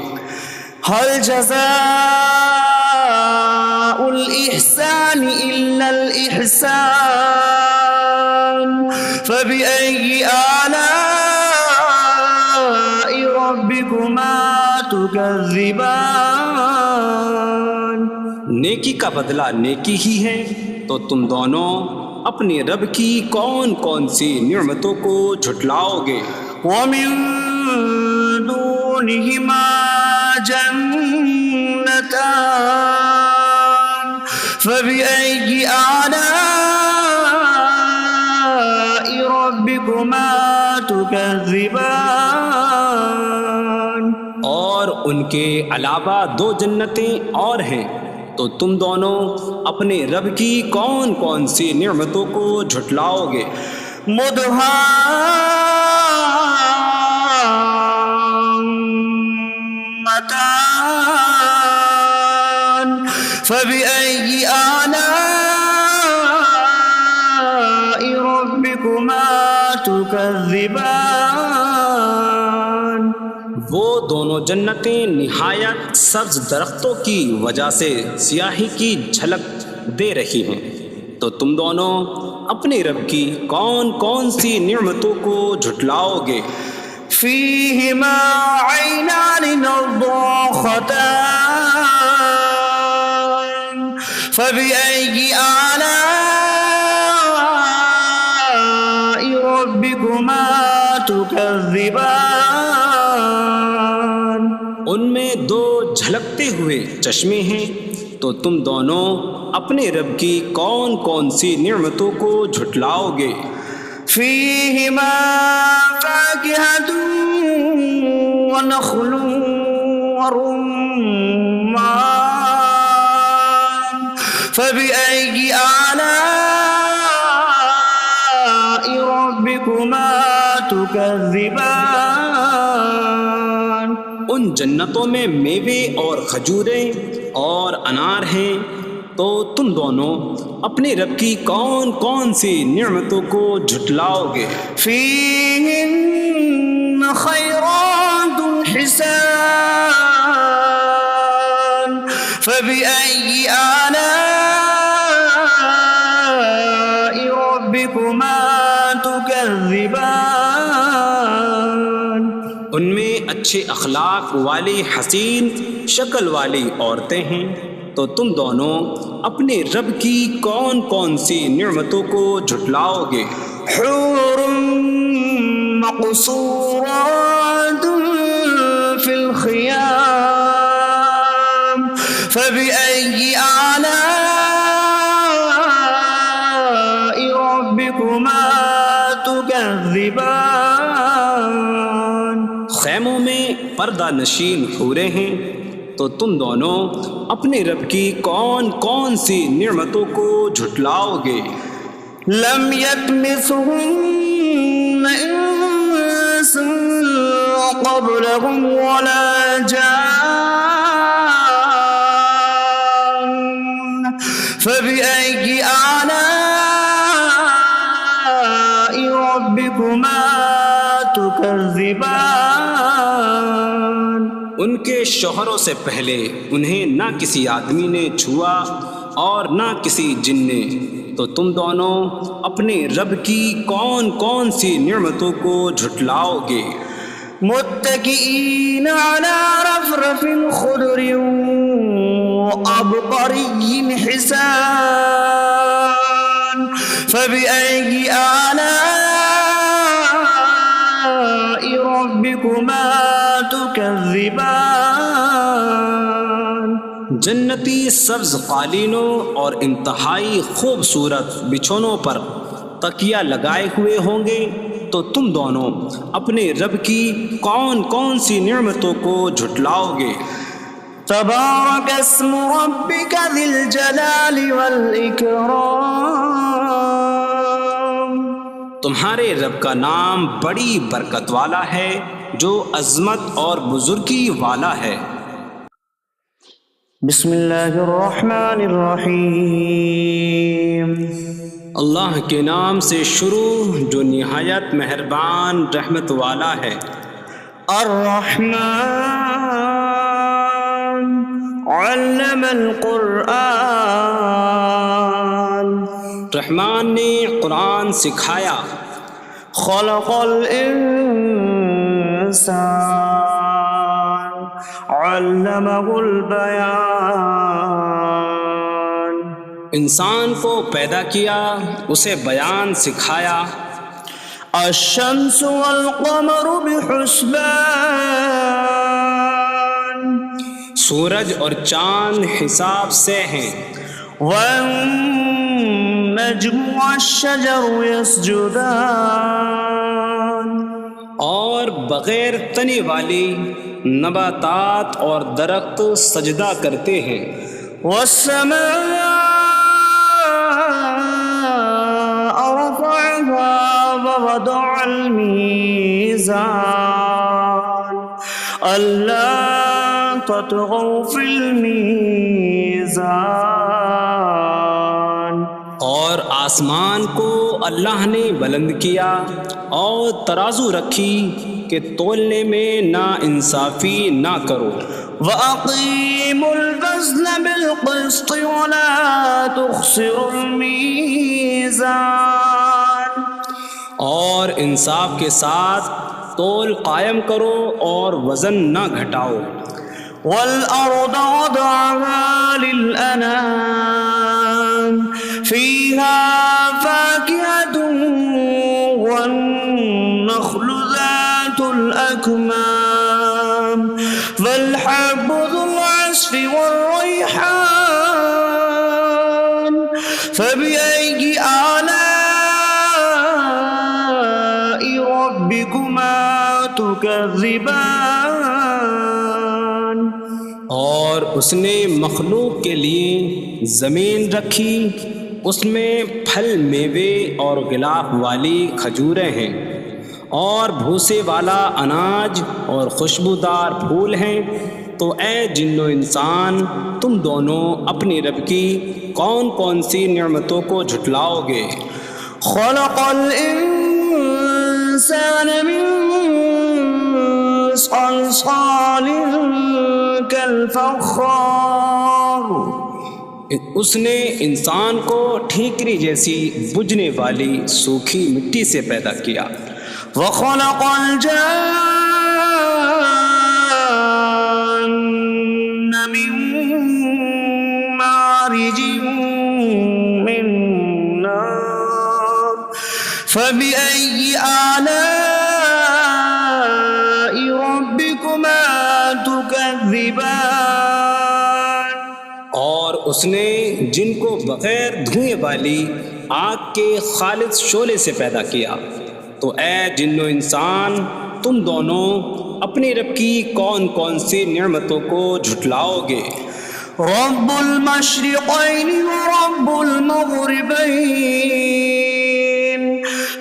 هل جزاء الإحسان إلا الإحسان فبأي آلاء ربكما تكذبان۔ نیکی کا بدلہ نیکی ہی ہے، تو تم دونوں اپنے رب کی کون کون سی نعمتوں کو جھٹلاؤ گے؟ ومن دونهما جنتان فبأي آلاء ربكما تكذبان۔ اور ان کے علاوہ دو جنتیں اور ہیں، تو تم دونوں اپنے رب کی کون کون سی نعمتوں کو جھٹلاؤ گے؟ مدهامتان فبأي آلاء ربكما تكذبان۔ وہ دونوں جنتیں نہایت سبز درختوں کی وجہ سے سیاہی کی جھلک دے رہی ہیں، تو تم دونوں اپنے رب کی کون کون سی نعمتوں کو جھٹلاؤ گے؟ فيهما عينان نضاختان فبأي آلاء ربكما تكذبان۔ ان میں دو جھلکتے ہوئے چشمے ہیں، تو تم دونوں اپنے رب کی کون کون سی نعمتوں کو جھٹلاؤ گے؟ فيهما فاكهة ونخل ورمان فبأي آلاء ربكما تكذبان۔ ان جنتوں میں میوے اور کھجوریں اور انار ہیں، تو تم دونوں اپنے رب کی کون کون سی نعمتوں کو جھٹلاؤ گے؟ فيهن خيرات حسان فبأي آلاء ربكما تكذبان۔ ان میں اچھے اخلاق والی حسین شکل والی عورتیں ہیں، تو تم دونوں اپنے رب کی کون کون سی نعمتوں کو جھٹلاؤ گے؟ حور مقصورات في الخيام فبأي آلاء ربكما تكذبان۔ خیموں میں پردہ نشین حوریں ہیں، تو تم دونوں اپنے رب کی کون کون سی نعمتوں کو جھٹلاؤ گے؟ لم يطمثهن انس قبلهم ولا جان فبأي آلاء ربكما تكذبان۔ ان کے شوہروں سے پہلے انہیں نہ کسی آدمی نے چھوا اور نہ کسی جن نے، تو تم دونوں اپنے رب کی کون کون سی نعمتوں کو جھٹلاؤ گے؟ متكئين على رفرف خضر وعبقري حسان فبأي آلاء ربكما تكذبان۔ جنتی سبز قالینوں اور انتہائی خوبصورت بچھونوں پر تکیہ لگائے ہوئے ہوں گے، تو تم دونوں اپنے رب کی کون کون سی نعمتوں کو جھٹلاؤ گے؟ تبارک اسم ربک ذی الجلال والاکرام، تمہارے رب کا نام بڑی برکت والا ہے جو عظمت اور بزرگی والا ہے۔ بسم اللہ الرحمن الرحیم، اللہ کے نام سے شروع جو نہایت مہربان رحمت والا ہے۔ الرحمن علم القرآن، رحمان نے قرآن سکھایا۔ خلق الانسان علمہ البیان، انسان کو پیدا کیا، اسے بیان سکھایا۔ الشمس والقمر بحسبان، سورج اور چاند حساب سے ہیں۔ والنجم والشجر يسجدان، اور بغیر تنے والی نباتات اور درخت سجدہ کرتے ہیں۔ والسماء رفعها ووضع الميزان ألا تطغوا في الميزان، اور آسمان کو اللہ نے بلند کیا اور ترازو رکھی کہ تولنے میں نا انصافی نہ کرو۔ وَأَقِيمُوا الْوَزْنَ بِالْقِسْطِ وَلَا تُخْسِرُوا الْمِيزَانَ، اور انصاف کے ساتھ تول قائم کرو اور وزن نہ گھٹاؤ۔ وَالْأَرْضَ وَضَعَهَا لِلْأَنَامِ فِيهَا فَاكِهَةٌ وَالنَّخْلُ ذَاتُ الْأَكْمَامِ وَالْحَبُّ ذُو الْعَصْفِ وَالرَّيْحَانُ فَبِأَيِّ آلَاءِ رَبِّكُمَا تُكَذِّبَانِ، اور اس نے مخلوق کے لیے زمین رکھی، اس میں پھل میوے اور غلاف والی کھجوریں ہیں، اور بھوسے والا اناج اور خوشبودار پھول ہیں۔ تو اے جن و انسان، تم دونوں اپنی رب کی کون کون سی نعمتوں کو جھٹلاؤ گے؟ خلق الانسان من صلصال کالفخار، اس نے انسان کو ٹھیکری جیسی بجھنے والی سوکھی مٹی سے پیدا کیا۔ وخلق الجان من مارج من نار فبأي آلاء ربكما تكذبان، اور اس نے جن کو بغیر دھوئیں والی آگ کے خالص شعلے سے پیدا کیا۔ تو اے جن و انسان، تم دونوں اپنی رب کی کون کون سی نعمتوں کو جھٹلاؤ گے؟ رب المشرقین ورب المغربین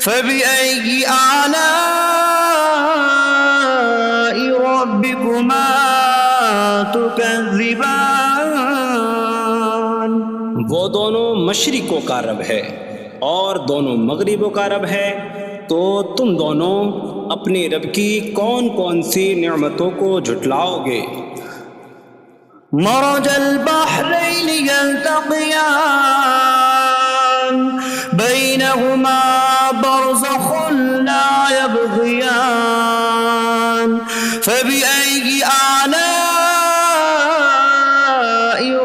فبأي آلاء ربكما تكذبان، وہ دونوں مشرقوں کا رب ہے اور دونوں مغربوں کا رب ہے، تو تم دونوں اپنے رب کی کون کون سی نعمتوں کو جھٹلاؤ گے؟ مرج البحرین یلتقیان بینہما برزخ لا یبغیان فبأي آلاء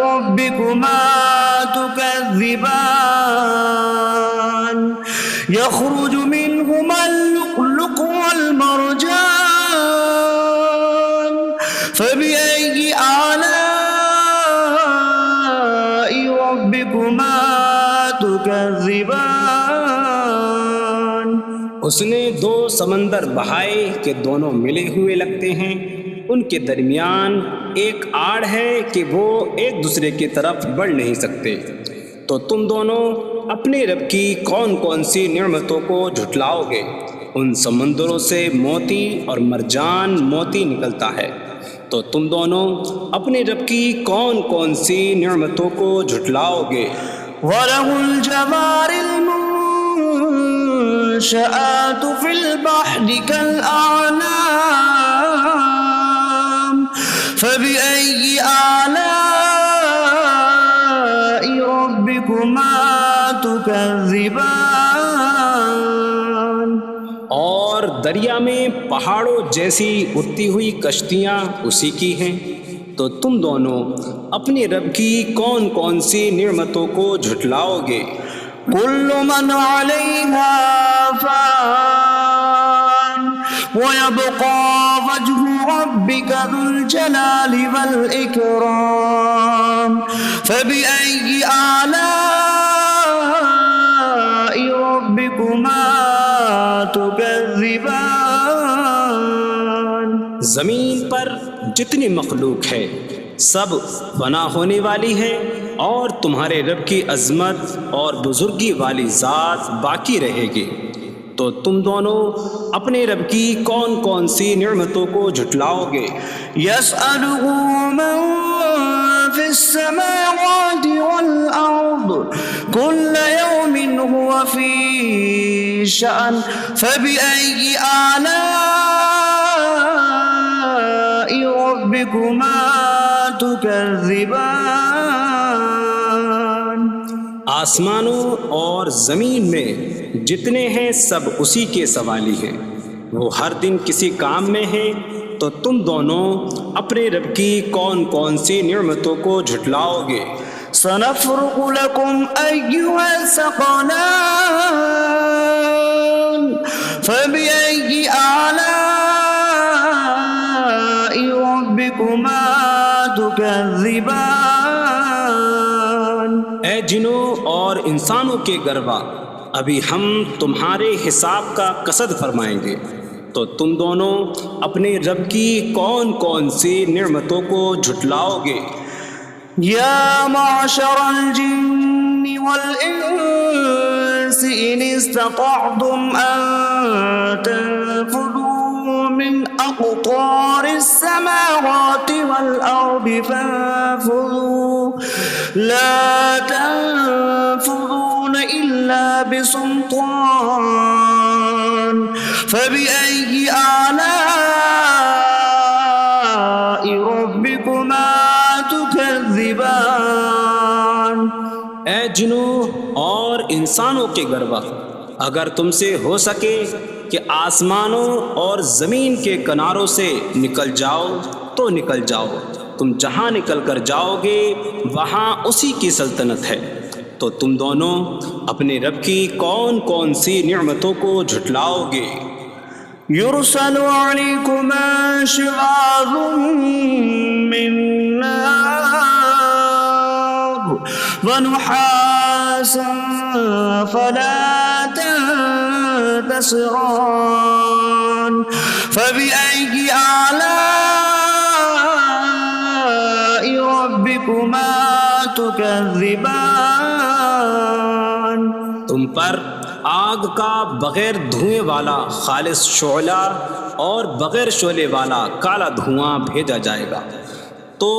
ربكما تكذبان، يخرج منهما اللؤلؤ والمرجان فبأي آلاء ربكما تكذبان. اس نے دو سمندر بہائے کہ دونوں ملے ہوئے لگتے ہیں، ان کے درمیان ایک آڑ ہے کہ وہ ایک دوسرے کی طرف بڑھ نہیں سکتے، تو تم دونوں اپنے رب کی کون کون سی نعمتوں کو جھٹلاؤ گے؟ ان سمندروں سے موتی اور مرجان موتی نکلتا ہے، تو تم دونوں اپنے رب کی کون کون سی نعمتوں کو جھٹلاؤ گے؟ وَلَهُ الْجَوَارِ الْمُنشَآتُ فِي الْبَحْرِ كَالْأَعْلَامِ فَبِأَيِّ آلَاءِ رَبِّكُمَا تُكَذِّبَانِ. اور دریا میں پہاڑوں جیسی اڑتی ہوئی کشتیاں اسی کی ہیں، تو تم دونوں اپنے رب کی کون کون سی نعمتوں کو جھٹلاؤ گے؟ كل من عليها فان ويبقى وجه ربك ذو الجلال والإكرام فبأي آلاء ربكما تكذبان. زمین پر جتنی مخلوق ہے سب فنا ہونے والی ہے، اور تمہارے رب کی عظمت اور بزرگی والی ذات باقی رہے گی، تو تم دونوں اپنے رب کی کون کون سی نعمتوں کو جھٹلاؤ گے؟ يسأله من في السماوات والأرض كل يوم هو في شأن فبأي آلاء ربكما تكذبان. آسمانوں اور زمین میں جتنے ہیں سب اسی کے سوالی ہیں، وہ ہر دن کسی کام میں ہیں، تو تم دونوں اپنے رب کی کون کون سی نعمتوں کو جھٹلاؤ گے؟ سنفرغ لكم أيها الثقلان فبأي آلاء ربكما تكذبان. اے جنوں اور انسانوں کے گروہ، ابھی ہم تمہارے حساب کا قصد فرمائیں گے، تو تم دونوں اپنے رب کی کون کون سی نعمتوں کو جھٹلاؤ گے؟ يا معشر الجن والإنس إن استطعتم أن تنفذوا من أقطار السماوات والأرض فانفذوا لا تنفذون إلا بسلطان فبأي آلاء ربكما تكذبان. اے جنوں اور انسانوں کے گروہ، اگر تم سے ہو سکے کہ آسمانوں اور زمین کے کناروں سے نکل جاؤ تو نکل جاؤ، تم جہاں نکل کر جاؤ گے وہاں اسی کی سلطنت ہے، تو تم دونوں اپنے رب کی کون کون سی نعمتوں کو جھٹلاؤ گے؟ يرسل عليكما شواظ من نار ونحاسا فلا تنتصران فبأي آلاء ربكما تكذبان. تم پر آگ کا بغیر دھوئیں والا خالص شعلہ اور بغیر شعلے والا کالا دھواں بھیجا جائے گا، تو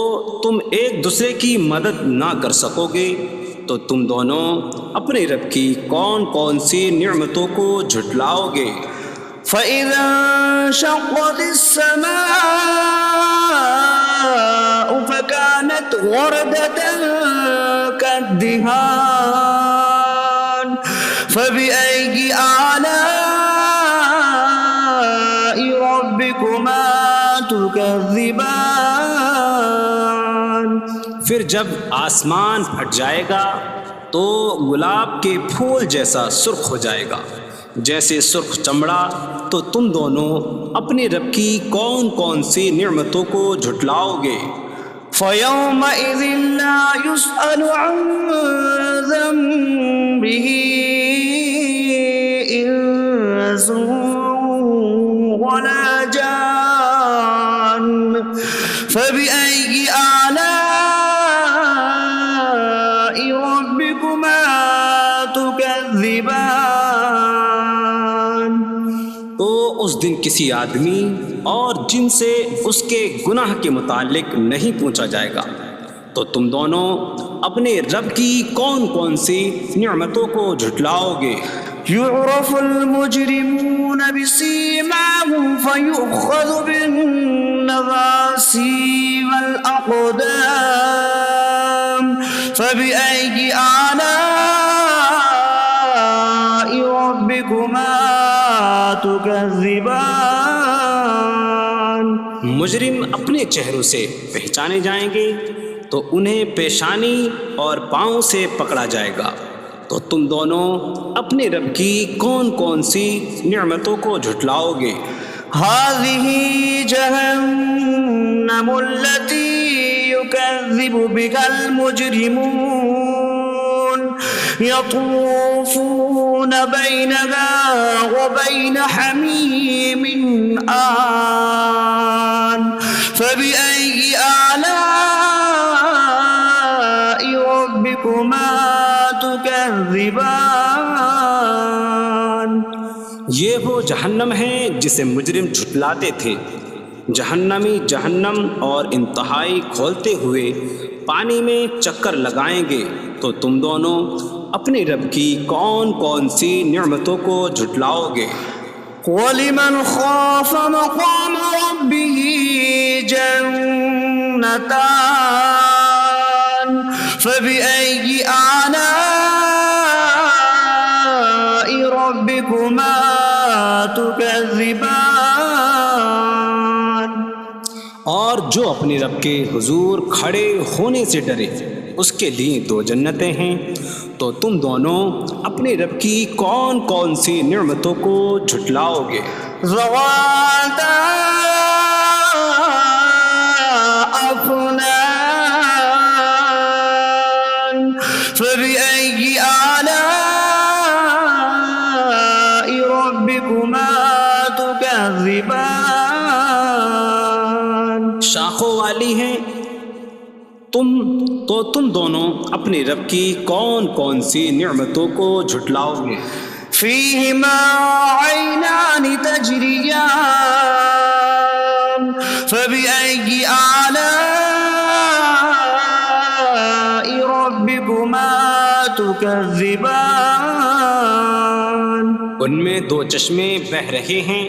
تم ایک دوسرے کی مدد نہ کر سکو گے، تو تم دونوں اپنے رب کی کون کون سی نعمتوں کو جھٹلاؤ گے؟ فَإِذَا انشَقَّتِ السَّمَاءُ فَكَانَتْ وَرْدَةً كَالدِّهَانِ فَبِأَيِّ آلَاءِ رَبِّكُمَا تُكَذِّبَانِ. پھر جب آسمان پھٹ جائے گا تو گلاب کے پھول جیسا سرخ ہو جائے گا، جیسے سرخ چمڑا، تو تم دونوں اپنے رب کی کون کون سی نعمتوں کو جھٹلاؤ گے؟ فَيَوْمَئِذٍ لَا يُسْأَلُ عَن فبأي آلاء ربكما تكذبان. تو اس دن کسی آدمی اور جن سے اس کے گناہ کے متعلق نہیں پوچھا جائے گا، تو تم دونوں اپنے رب کی کون کون سی نعمتوں کو جھٹلاؤ گے؟ يعرف المجرمون بسيماهم فيؤخذ بالنواصي والأقدام. فبأي آلاء ربكما تكذبان. مجرم اپنے چہروں سے پہچانے جائیں گے تو انہیں پیشانی اور پاؤں سے پکڑا جائے گا. تو تم دونوں اپنے رب کی کون کون سی نعمتوں کو جھٹلاؤ گے؟ هذه جهنم التي يكذب بها المجرمون يطوفون بينها وبين حميم آن. فبأي آلاء ربكما تكذبان. یہ وہ جہنم ہے جسے مجرم جھٹلاتے تھے. جہنمی جہنم اور انتہائی کھولتے ہوئے پانی میں چکر لگائیں گے. تو تم دونوں اپنے رب کی کون کون سی نعمتوں کو جھٹلاؤ گے؟ وَلِمَنْ خَافَ مَقَامَ رَبِّهِ جَنَّتَانِ. فَبِأَيِّ آلَاءِ رَبِّكُمَا تُكَذِّبَانِ. اور جو اپنے رب کے حضور کھڑے ہونے سے ڈرے اس کے لیے دو جنتیں ہیں. تو تم دونوں اپنے رب کی کون کون سی نعمتوں کو جھٹلاؤ گے؟ ذواتا أفنان. فبأي آلاء ربكما تكذبان. شاخوں والی ہیں. تم دونوں اپنے رب کی کون کون سی نعمتوں کو جھٹلاؤ گے؟ فيهما عينان تجريان. فبأي آلاء ربكما تكذبان. ان میں دو چشمے بہہ رہے ہیں.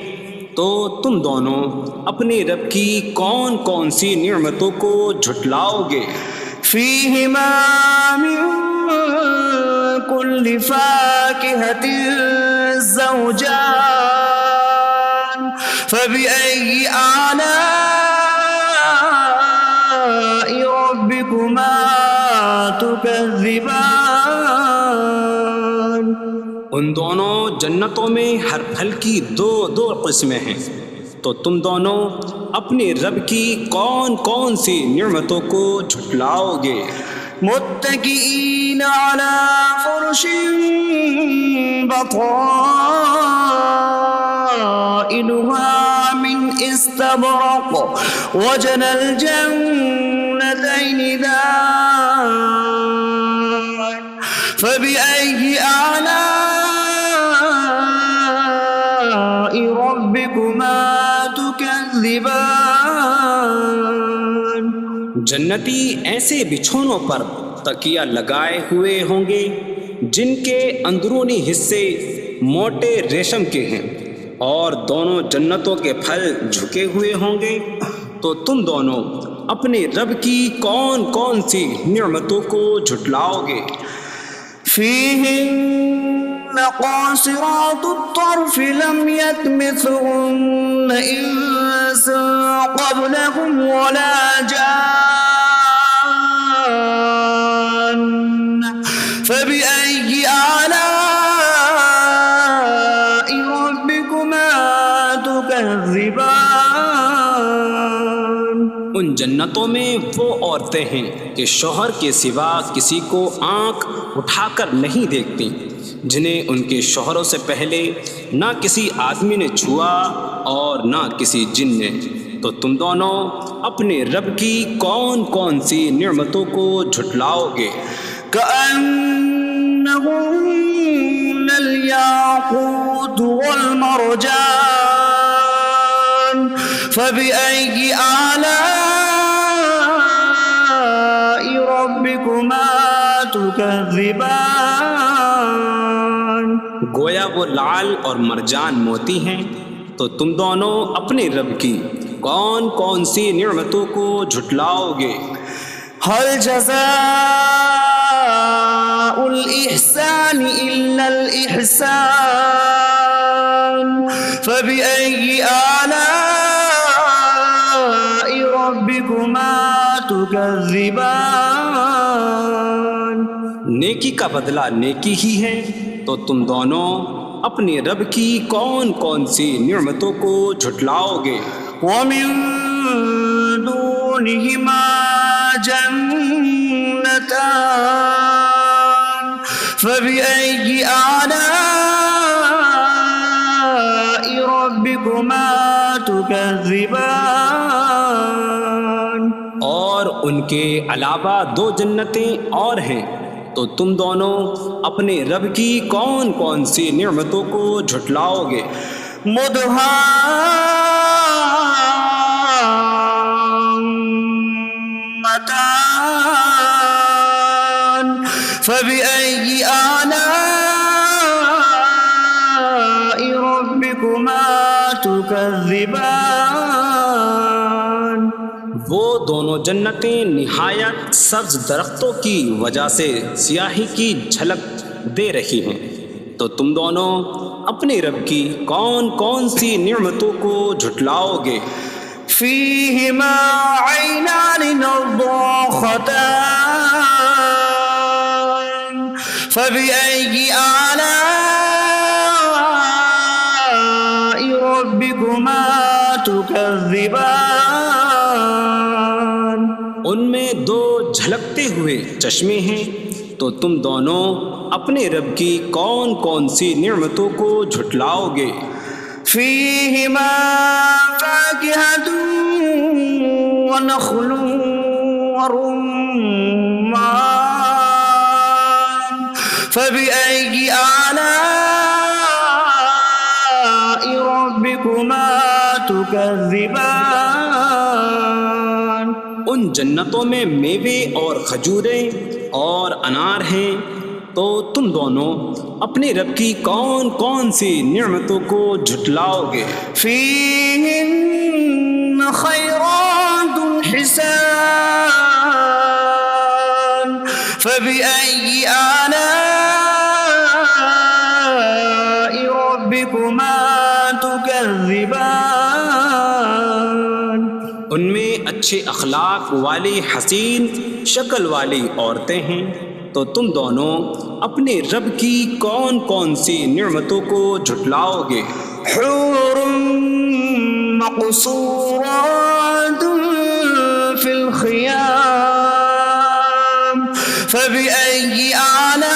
تو تم دونوں اپنے رب کی کون کون سی نعمتوں کو جھٹلاؤ گے؟ فيهما من كل فاكهة زوجان. فبأي آلاء ربكما تكذبان. ان دونوں جنتوں میں ہر پھل کی دو قسمیں ہیں. تو تم دونوں اپنے رب کی کون کون سی نعمتوں کو جھٹلاؤ گے؟ متكئين على فرش بطائنها من استبرق وجنى الجنتين دان. فبأي آلاء ربكما تكذبان. جنتی ایسے بچھونوں پر تکیہ لگائے ہوئے ہوں گے جن کے اندرونی حصے موٹے ریشم کے ہیں، اور دونوں جنتوں کے پھل جھکے ہوئے ہوں گے. تو تم دونوں اپنے رب کی کون کون سی نعمتوں کو جھٹلاؤ گے؟ فيهن قاصرات الطرف لم يطمثهن إنس قبلهم ولا جان. فبأي آلاء ربكما تكذبان. ان جنتوں میں وہ عورتیں ہیں کہ شوہر کے سوا کسی کو آنکھ اٹھا کر نہیں دیکھتی، جنہیں ان کے شوہروں سے پہلے نہ کسی آدمی نے چھوا اور نہ کسی جن نے. تو تم دونوں اپنے رب کی کون کون سی نعمتوں کو جھٹلاؤ گے؟ كأنهن الياقوت والمرجان فبأي آلاء ربكما تكذبان؟ گویا وہ لعل اور مرجان موتی ہیں، تو تم دونوں اپنے رب کی کون کون سی نعمتوں کو جھٹلاؤ گے؟ هل جزاء الإحسان إلا الإحسان فبأي آلاء ربكما تكذبان؟ نیکی کا بدلہ نیکی ہی ہے، تو تم دونوں اپنے رب کی کون کون سی نعمتوں کو جھٹلاؤ گے؟ ومن دونهما جنتان فبأي آلاء ربكما تكذبان؟ اور ان کے علاوہ دو جنتیں اور ہیں، تو تم دونوں اپنے رب کی کون کون سی نعمتوں کو جھٹلاؤ گے؟ مدهامتان فبأي آلاء ربكما تكذبان؟ وہ دونوں جنتیں نہایت سبز درختوں کی وجہ سے سیاہی کی جھلک دے رہی ہیں، تو تم دونوں اپنے رب کی کون کون سی نعمتوں کو جھٹلاؤ گے؟ فيهما عينان نضاختان فبأي آلاء ربكما تكذبان؟ ان میں دو جھلکتے ہوئے چشمے ہیں، تو تم دونوں اپنے رب کی کون کون سی نعمتوں کو جھٹلاؤ گے؟ فيهما فاكهة ونخل ورمان فبأي آلاء ربكما تكذبان؟ ان جنتوں میں میوے اور کھجوریں اور انار ہیں، تو تم دونوں اپنے رب کی کون کون سی نعمتوں کو جھٹلاؤ گے؟ فيهن خيرات حسان فبأي آلاء ربكما تكذبان؟ ان میں اچھے اخلاق والی حسین شکل والی عورتیں ہیں، تو تم دونوں اپنے رب کی کون کون سی نعمتوں کو جھٹلاؤ گے؟ حور مقصورات في الخيام فبأي آلاء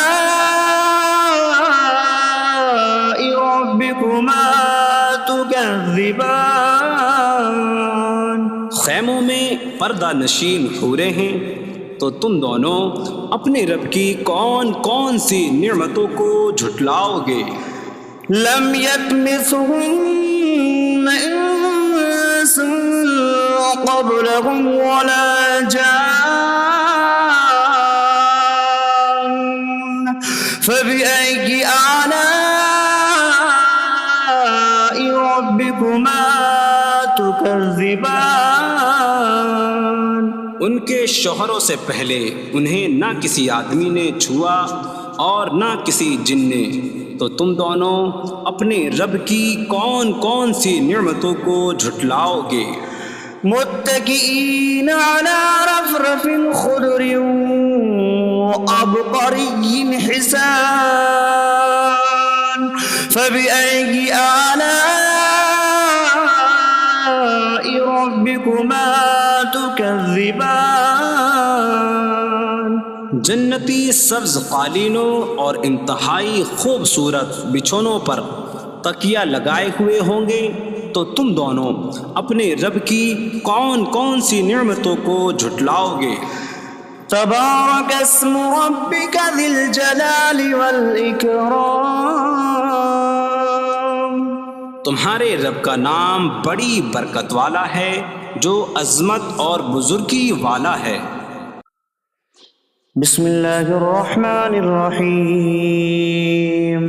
ربكما تكذبان؟ خیموں میں پردہ نشین حوریں ہیں، تو تم دونوں اپنے رب کی کون کون سی نعمتوں کو جھٹلاؤ گے؟ لم يطمثهن انس قبلهم ولا جان فبأي آلاء ربكما تكذبان؟ ان کے شوہروں سے پہلے انہیں نہ کسی آدمی نے چھوا اور نہ کسی جن نے، تو تم دونوں اپنے رب کی کون کون سی نعمتوں کو جھٹلاؤ گے؟ متكئين على رفرف خضر وعبقري حسان فبأي آلاء ربكما تكذبان؟ جنتی سبز قالینوں اور انتہائی خوبصورت بچھونوں پر تکیہ لگائے ہوئے ہوں گے، تو تم دونوں اپنے رب کی کون کون سی نعمتوں کو جھٹلاؤ گے؟ تبارک اسم ربک ذی الجلال والاکرام، تمہارے رب کا نام بڑی برکت والا ہے جو عظمت اور بزرگی والا ہے۔ بسم اللہ الرحمن الرحیم،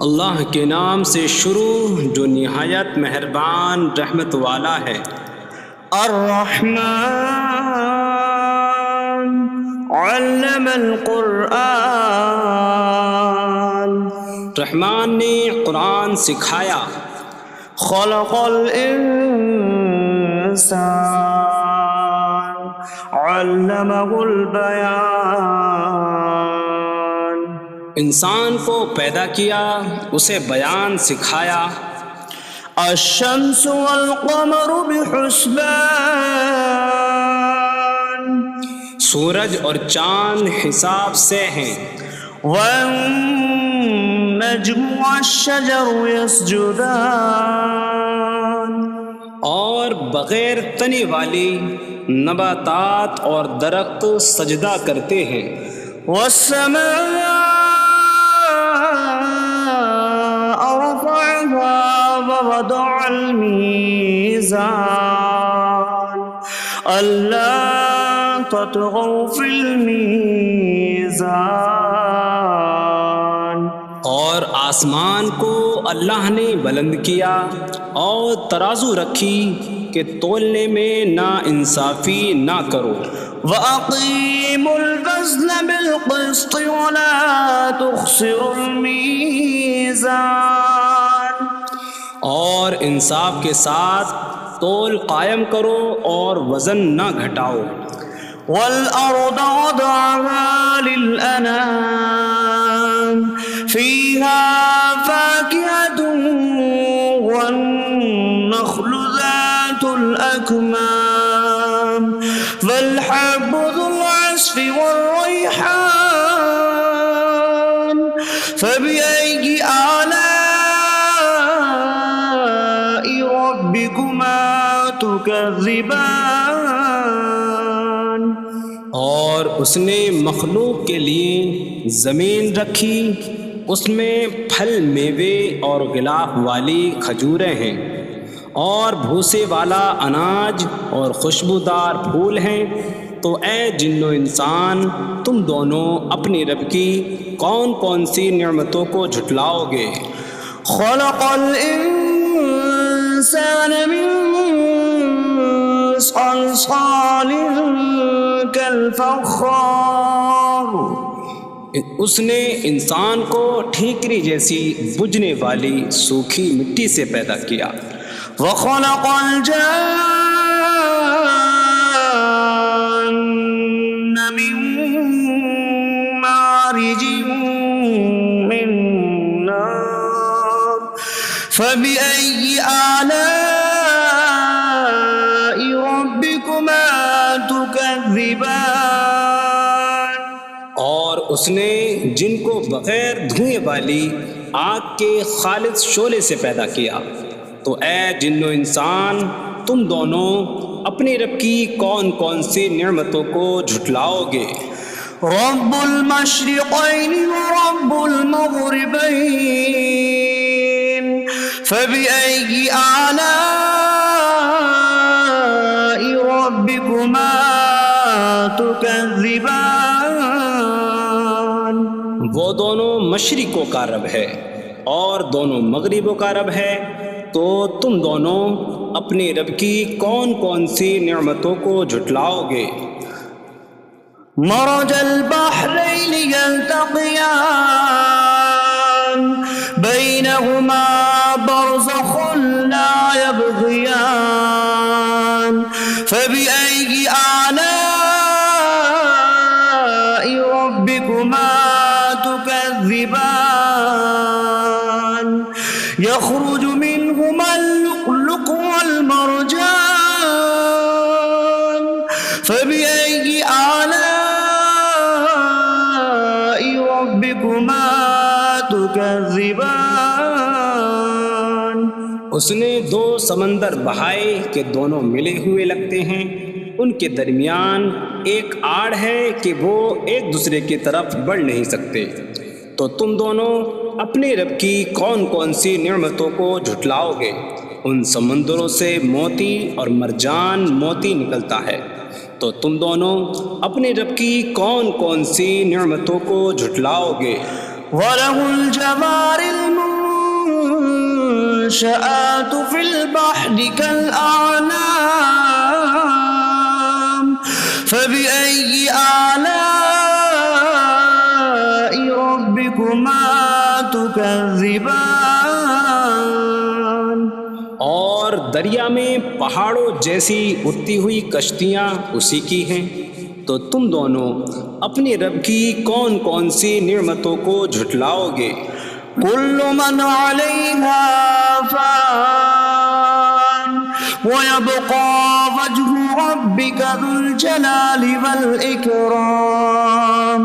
اللہ کے نام سے شروع جو نہایت مہربان رحمت والا ہے۔ الرحمن علم القرآن، رحمان نے قرآن سکھایا۔ خلق الانسان علمہ البیان، انسان کو پیدا کیا، اسے بیان سکھایا۔ الشمس والقمر بحسبان، سورج اور چاند حساب سے ہیں۔ والنجم والشجر يسجدان، اور بغیر تنے والی نباتات اور درخت سجدہ کرتے ہیں۔ والسماء رفعها ووضع الميزان ألا تطغوا في الميزان، اور آسمان کو اللہ نے بلند کیا اور ترازو رکھی کہ تولنے میں نا انصافی نہ کرو۔ وَأَقِيمُوا الْوَزْنَ بِالْقِسْطِ وَلَا تُخْسِرُوا الْمِيزَانَ، اور انصاف کے ساتھ تول قائم کرو اور وزن نہ گھٹاؤ۔ وَالْأَرْضَ وَضَعَهَا لِلْأَنَامِ فِيهَا فَاكِهَةٌ وَالنَّخْلُ ذَاتُ الْأَكْمَامِ وَالْحَبُّ ذُو الْعَصْفِ وَالرَّيْحَانُ فَبِأَيِّ آلَاءِ رَبِّكُمَا تُكَذِّبَانِ، اور اس نے مخلوق کے لیے زمین رکھی، اس میں پھل میوے اور غلاف والی کھجوریں ہیں، اور بھوسے والا اناج اور خوشبودار پھول ہیں۔ تو اے جن و انسان، تم دونوں اپنی رب کی کون کون سی نعمتوں کو جھٹلاؤ گے؟ خلق الانسان من صلصال کالفخار، اس نے انسان کو ٹھیکری جیسی بجھنے والی سوکھی مٹی سے پیدا کیا۔ وخلق الجان من مارج من نار فبأي آلاء ربكما تكذبان، اور اس نے جن کو بغیر دھوئیں والی آگ کے خالص شعلے سے پیدا کیا۔ تو اے جن و انسان، تم دونوں اپنی رب کی کون کون سی نعمتوں کو جھٹلاؤ گے؟ رب المشرقین ورب المغربین فبأي آلاء ربكما تكذبان، وہ دونوں مشرقوں کا رب ہے اور دونوں مغربوں کا رب ہے، تو تم دونوں اپنے رب کی کون کون سی نعمتوں کو جھٹلاؤ گے؟ مرج البحرین یلتقیان بینہما برزخ لا یبغیان فبأي آلاء ربكما تكذبان، يخرج منهما اللؤلؤ والمرجان فبأي آلاء ربكما تكذبان، اس نے دو سمندر بہائے کہ دونوں ملے ہوئے لگتے ہیں، ان کے درمیان ایک آڑ ہے کہ وہ ایک دوسرے کی طرف بڑھ نہیں سکتے، تو تم دونوں اپنے رب کی کون کون سی نعمتوں کو جھٹلاؤ گے؟ ان سمندروں سے موتی اور مرجان موتی نکلتا ہے، تو تم دونوں اپنے رب کی کون کون سی نعمتوں کو جھٹلاؤ گے؟ وَلَهُ الْجَوَارِ الْمُنشَآتُ فِي الْبَحْرِ كَالْأَعْلَامِ فَبِأَيِّ آلَاءِ رَبِّكُمَا تُكَذِّبَانِ۔ اور دریا میں پہاڑوں جیسی اڑتی ہوئی کشتیاں اسی کی ہیں، تو تم دونوں اپنے رب کی کون کون سی نعمتوں کو جھٹلاؤ گے؟ كُلُّ مَنْ عَلَيْهَا فَانٍ وَيَبْقَى وَجْهُ رَبِّكَ ذُو الْجَلَالِ وَالْإِكْرَامِ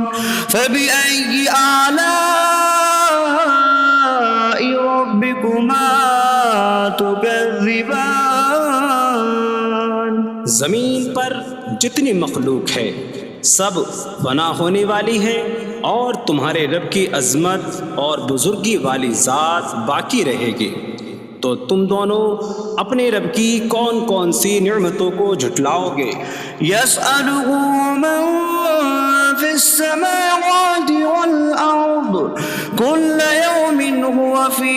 فَبِأَيِّ آلَاءِ رَبِّكُمَا تُكَذِّبَانِ۔ زمین پر جتنی مخلوق ہے سب فنا ہونے والی ہے، اور تمہارے رب کی عظمت اور بزرگی والی ذات باقی رہے گی، تو تم دونوں اپنے رب کی کون کون سی نعمتوں کو جھٹلاؤ گے؟ يَسْأَلُهُ مَن فِي السَّمَاوَاتِ وَالْأَرْضِ كُلَّ يَوْمٍ هُوَ فِي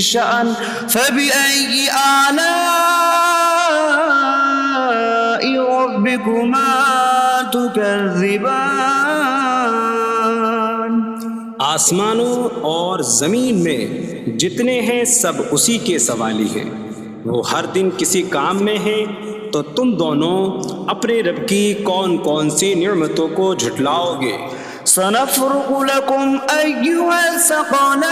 شَأْنٍ فَبِأَيِّ آلَاءِ رَبِّكُمَا تُكَذِّبَانِ۔ آسمانوں اور زمین میں جتنے ہیں سب اسی کے سوالی ہیں، وہ ہر دن کسی کام میں ہیں، تو تم دونوں اپنے رب کی کون کون سی نعمتوں کو جھٹلاؤ گے؟ سَنَفْرُغُ لَكُمْ أَيُّهَ الثَّقَلَانِ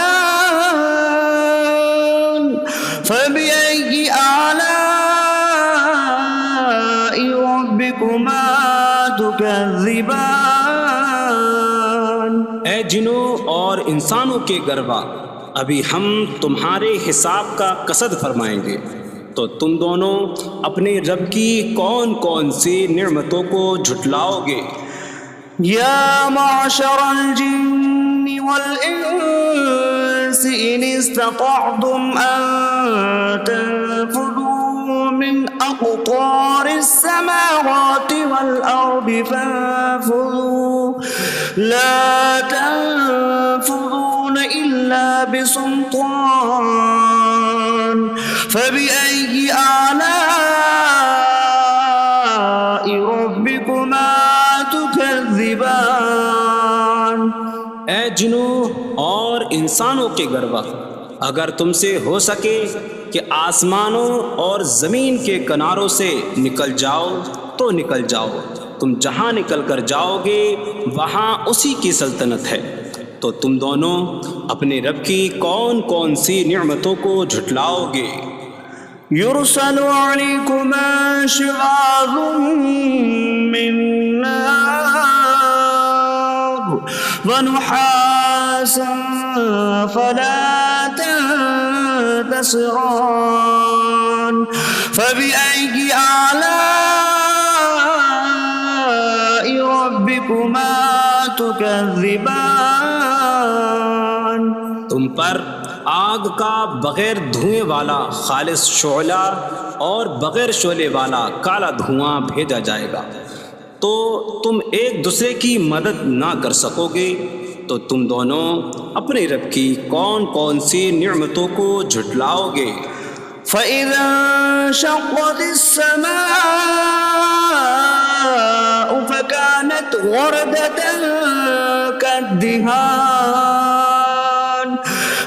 فَبِأَيِّ آلَاءِ رَبِّكُمَا تُكَذِّبَانِ۔ اے جنوں اور انسانوں کے گروہ، ابھی ہم تمہارے حساب کا قصد فرمائیں گے، تو تم دونوں اپنے رب کی کون کون سی نعمتوں کو جھٹلاؤ گے؟ یا معشر الجن والانس ان استطعتم ان تنفذوا من اقطار السماوات والارض فانفذوا لا تنفذون الا بسلطان فبأي آلاء ربكما تكذبان۔ اے جنوں اور انسانوں کے گروہ، اگر تم سے ہو سکے کہ آسمانوں اور زمین کے کناروں سے نکل جاؤ تو نکل جاؤ، تم جہاں نکل کر جاؤ گے وہاں اسی کی سلطنت ہے، تو تم دونوں اپنے رب کی کون کون سی نعمتوں کو جھٹلاؤ گے؟ يرسل عليكما شواظ من نار ونحاسا فلا تنتصران فبأي آلاء ربكما تكذبان۔ تم پر آگ کا بغیر دھوئیں والا خالص شعلہ اور بغیر شعلے والا کالا دھواں بھیجا جائے گا، تو تم ایک دوسرے کی مدد نہ کر سکو گے، تو تم دونوں اپنے رب کی کون کون سی نعمتوں کو جھٹلاؤ گے؟ فَإِذَا انشَقَّتِ السَّمَاءُ فَكَانَتْ وَرْدَةً كَالدِّهَانِ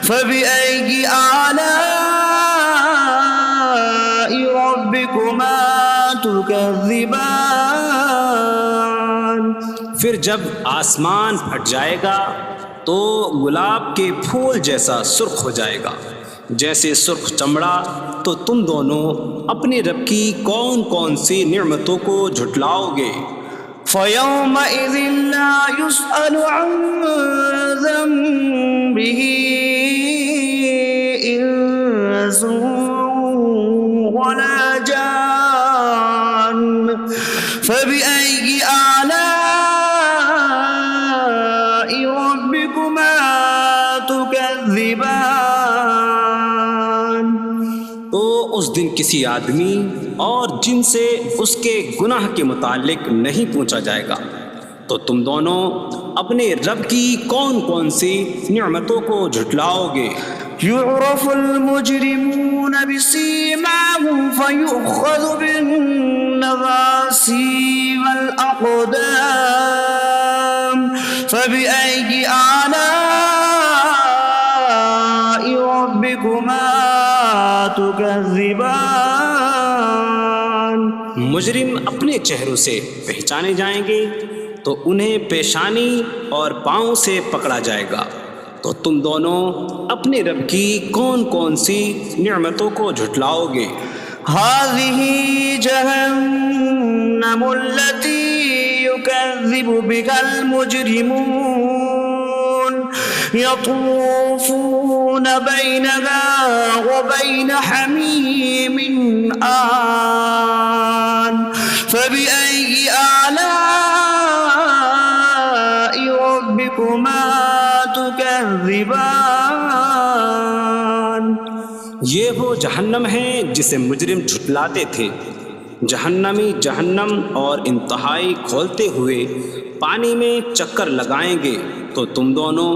فَبِأَيِّ آلَاءِ رَبِّكُمَا تُكَذِّبَانِ۔ پھر جب آسمان پھٹ جائے گا تو گلاب کے پھول جیسا سرخ ہو جائے گا، جیسے سرخ چمڑا، تو تم دونوں اپنے رب کی کون کون سی نعمتوں کو جھٹلاؤ گے؟ فَيَوْمَئِذٍ لَا يُسْأَلُ عَنْ ذَنبِهِ إِنسٌ تكذبان تو اس دن کسی آدمی اور جن سے اس کے گناہ کے متعلق نہیں پوچھا جائے گا، تو تم دونوں اپنے رب کی کون کون سی نعمتوں کو جھٹلاؤ گے؟ يعرف المجرمون بسيماهم فيؤخذ بالنواصي والأقدام فبأي آلاء ربكما تكذبان مجرم اپنے چہروں سے پہچانے جائیں گے تو انہیں پیشانی اور پاؤں سے پکڑا جائے گا، تو تم دونوں اپنے رب کی کون کون سی نعمتوں کو جھٹلاؤ گے؟ هذه جهنم التي يكذب بها المجرمون يطوفون بينها وبين حميم آن فبأي آلاء ربكما تكذبان یہ وہ جہنم ہے جسے مجرم جھٹلاتے تھے۔ جہنمی جہنم اور انتہائی کھولتے ہوئے پانی میں چکر لگائیں گے، تو تم دونوں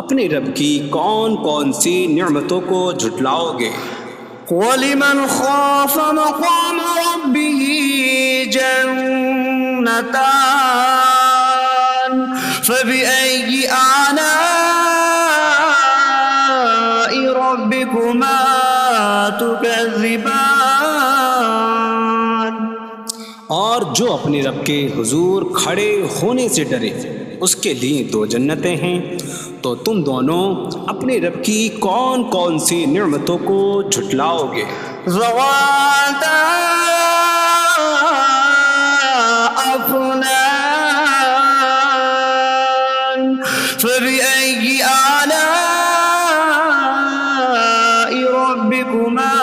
اپنے رب کی کون کون سی نعمتوں کو جھٹلاؤ گے؟ وَلِمَنْ خَافَ مَقَامَ رَبِّهِ جَنَّتَانِ فَبِأَيِّ آلَاءِ رَبِّكُمَا تُكَذِّبَانِ اور جو اپنے رب کے حضور کھڑے ہونے سے ڈرے، اس کے لیے دو جنتیں ہیں، تو تم دونوں اپنے رب کی کون کون سی نعمتوں کو جھٹلاؤ گے؟ ذواتا أفنان فبأي آلاء ربكما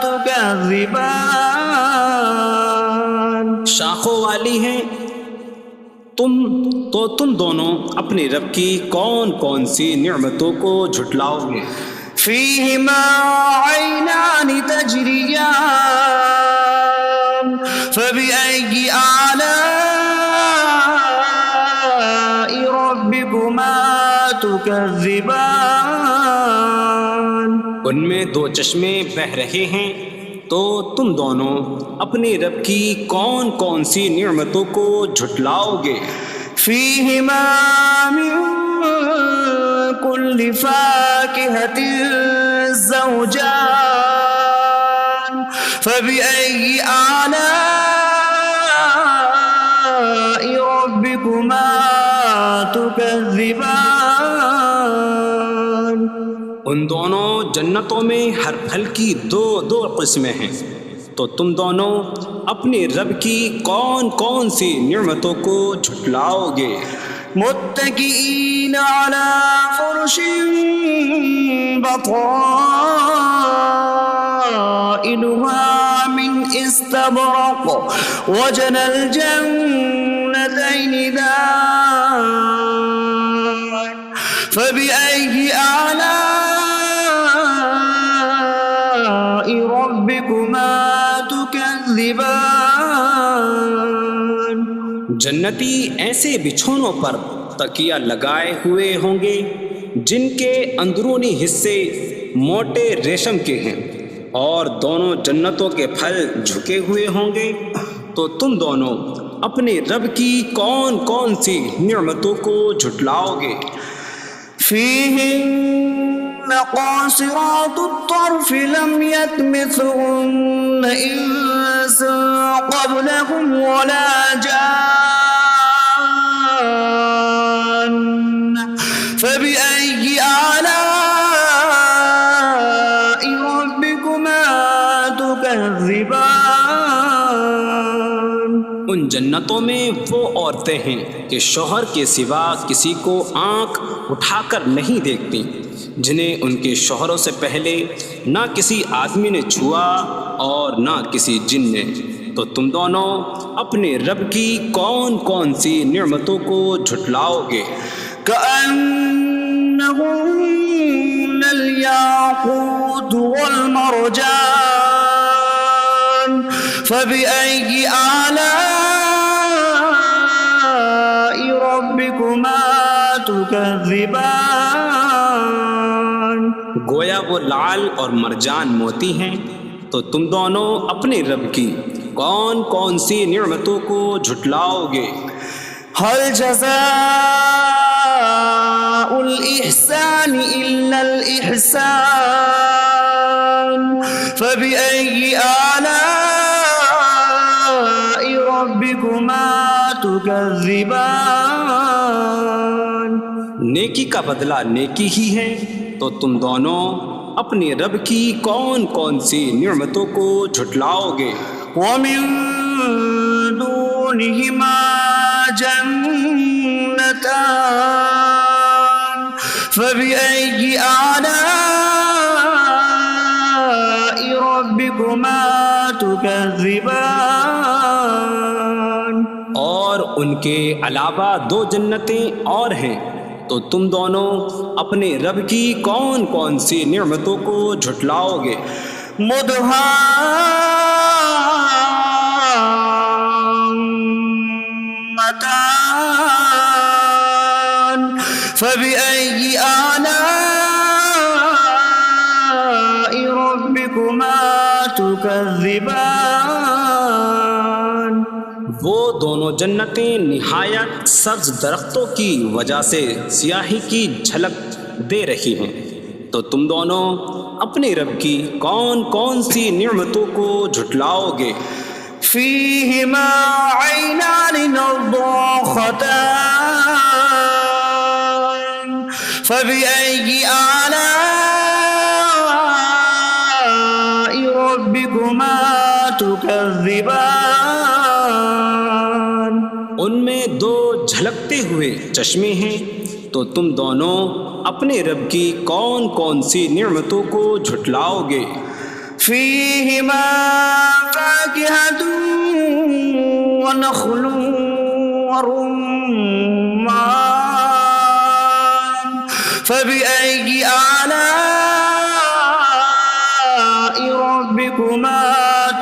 تكذبان شاخوں والی ہیں تم دونوں اپنے رب کی کون کون سی نعمتوں کو جھٹلاؤ گے؟ فيهما عينان تجريان فبأي آلاء ربكما تكذبان ان میں دو چشمے بہہ رہے ہیں، تو تم دونوں اپنے رب کی کون کون سی نعمتوں کو جھٹلاؤ گے؟ فيهما من كل فاكهة زوجان فبأي آلاء ربكما تكذبان ان دونوں جنتوں میں ہر پھل کی دو قسمیں ہیں، تو تم دونوں اپنے رب کی کون کون سی نعمتوں کو جھٹلاؤ گے؟ متكئين على فرش بطائنها من استبرق وجنى الجنتين دان فبأي آلاء ربكما تكذبان جنتی ایسے بچھونوں پر تکیہ لگائے ہوئے ہوں گے جن کے اندرونی حصے موٹے ریشم کے ہیں، اور دونوں جنتوں کے پھل جھکے ہوئے ہوں گے، تو تم دونوں اپنے رب کی کون کون سی نعمتوں کو جھٹلاؤ گے؟ فيهن قاصرات الطرف لم يطمثهن إنس قبلهم ولا جان فبأي آلاء ربكما تكذبان ان جنتوں میں وہ عورتیں ہیں کہ شوہر کے سوا کسی کو آنکھ اٹھا کر نہیں دیکھتی، جنہیں ان کے شوہروں سے پہلے نہ کسی آدمی نے چھوا اور نہ کسی جن نے، تو تم دونوں اپنے رب کی کون کون سی نعمتوں کو جھٹلاؤ گے؟ كأنهن الياقوت والمرجان فبأي آلاء ربكما تكذبان. گویا وہ لعل اور مرجان موتی ہیں، تو تم دونوں اپنے رب کی کون کون سی نعمتوں کو جھٹلاؤ گے؟ هل جزاء الإحسان إلا الإحسان فبأي آلاء ربكما تكذبان. نیکی کا بدلہ نیکی ہی ہے، تو تم دونوں اپنے رب کی کون کون سی نعمتوں کو جھٹلاؤ گے؟ ومن دونهما جنتان فبأي آلاء ربكما تكذبان. اور ان کے علاوہ دو جنتیں اور ہیں، تو تم دونوں اپنے رب کی کون کون سی نعمتوں کو جھٹلاؤ گے؟ مدهامتان فبأي آلاء ربكما تكذبان. وہ دونوں جنتیں نہایت سبز درختوں کی وجہ سے سیاہی کی جھلک دے رہی ہیں، تو تم دونوں اپنے رب کی کون کون سی نعمتوں کو جھٹلاؤ گے؟ فيهما عينان نضاختان فبأي آلاء ربكما تكذبان. ان میں دو جھلکتے ہوئے چشمے ہیں، تو تم دونوں اپنے رب کی کون کون سی نعمتوں کو جھٹلاؤ گے؟ فيهما فاكهة ونخل ورمان فبأي آلاء ربكما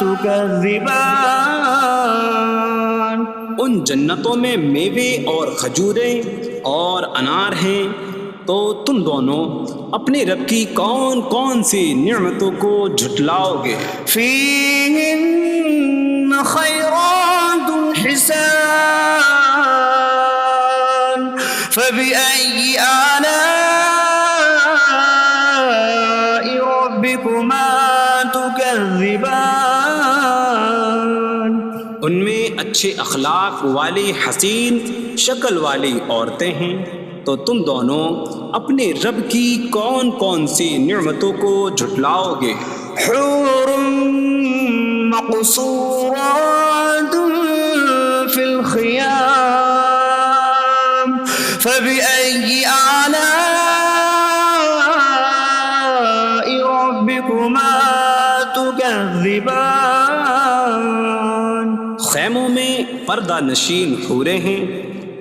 تكذبان. ان جنتوں میں میوے اور کھجوریں اور انار ہیں، تو تم دونوں اپنے رب کی کون کون سی نعمتوں کو جھٹلاؤ گے؟ فيهن خيرات حسان فبأي آلاء ربكما تكذبان. ان میں اچھے اخلاق والی حسین شکل والی عورتیں ہیں، تو تم دونوں اپنے رب کی کون کون سی نعمتوں کو جھٹلاؤ گے؟ حور مقصورات في الخيام فبأي آلاء ربكما تكذبان. خیموں میں پردہ نشین حوریں ہیں،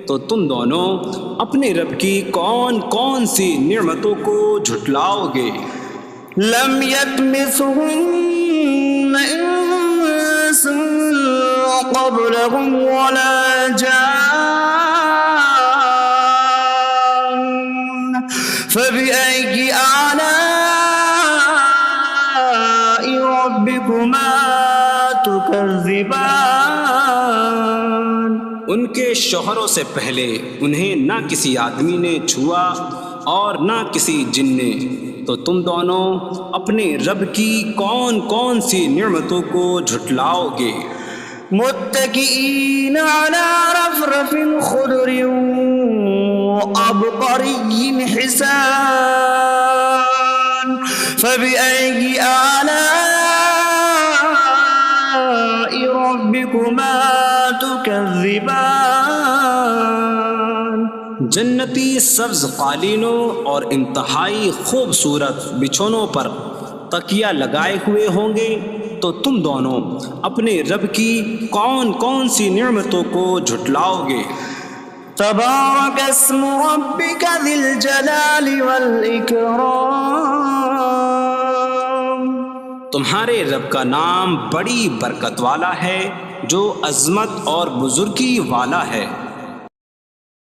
تو تم دونوں اپنے رب کی کون کون سی نعمتوں کو جھٹلاؤ گے؟ لم يطمثهن انس قبلهم ولا جان فبأي آلاء ربكما تكذبان. ان کے شوہروں سے پہلے انہیں نہ کسی آدمی نے چھوا اور نہ کسی جن نے، تو تم دونوں اپنے رب کی کون کون سی نعمتوں کو جھٹلاؤ گے؟ متكئين على رفرف خضر وعبقري حسان فبأي آلاء ربكما تكذبان. جنتی سبز قالینوں اور انتہائی خوبصورت بچھونوں پر تکیہ لگائے ہوئے ہوں گے، تو تم دونوں اپنے رب کی کون کون سی نعمتوں کو جھٹلاؤ گے؟ تبارك اسم ربك ذي الجلال والإكرام. تمہارے رب کا نام بڑی برکت والا ہے جو عظمت اور بزرگی والا ہے.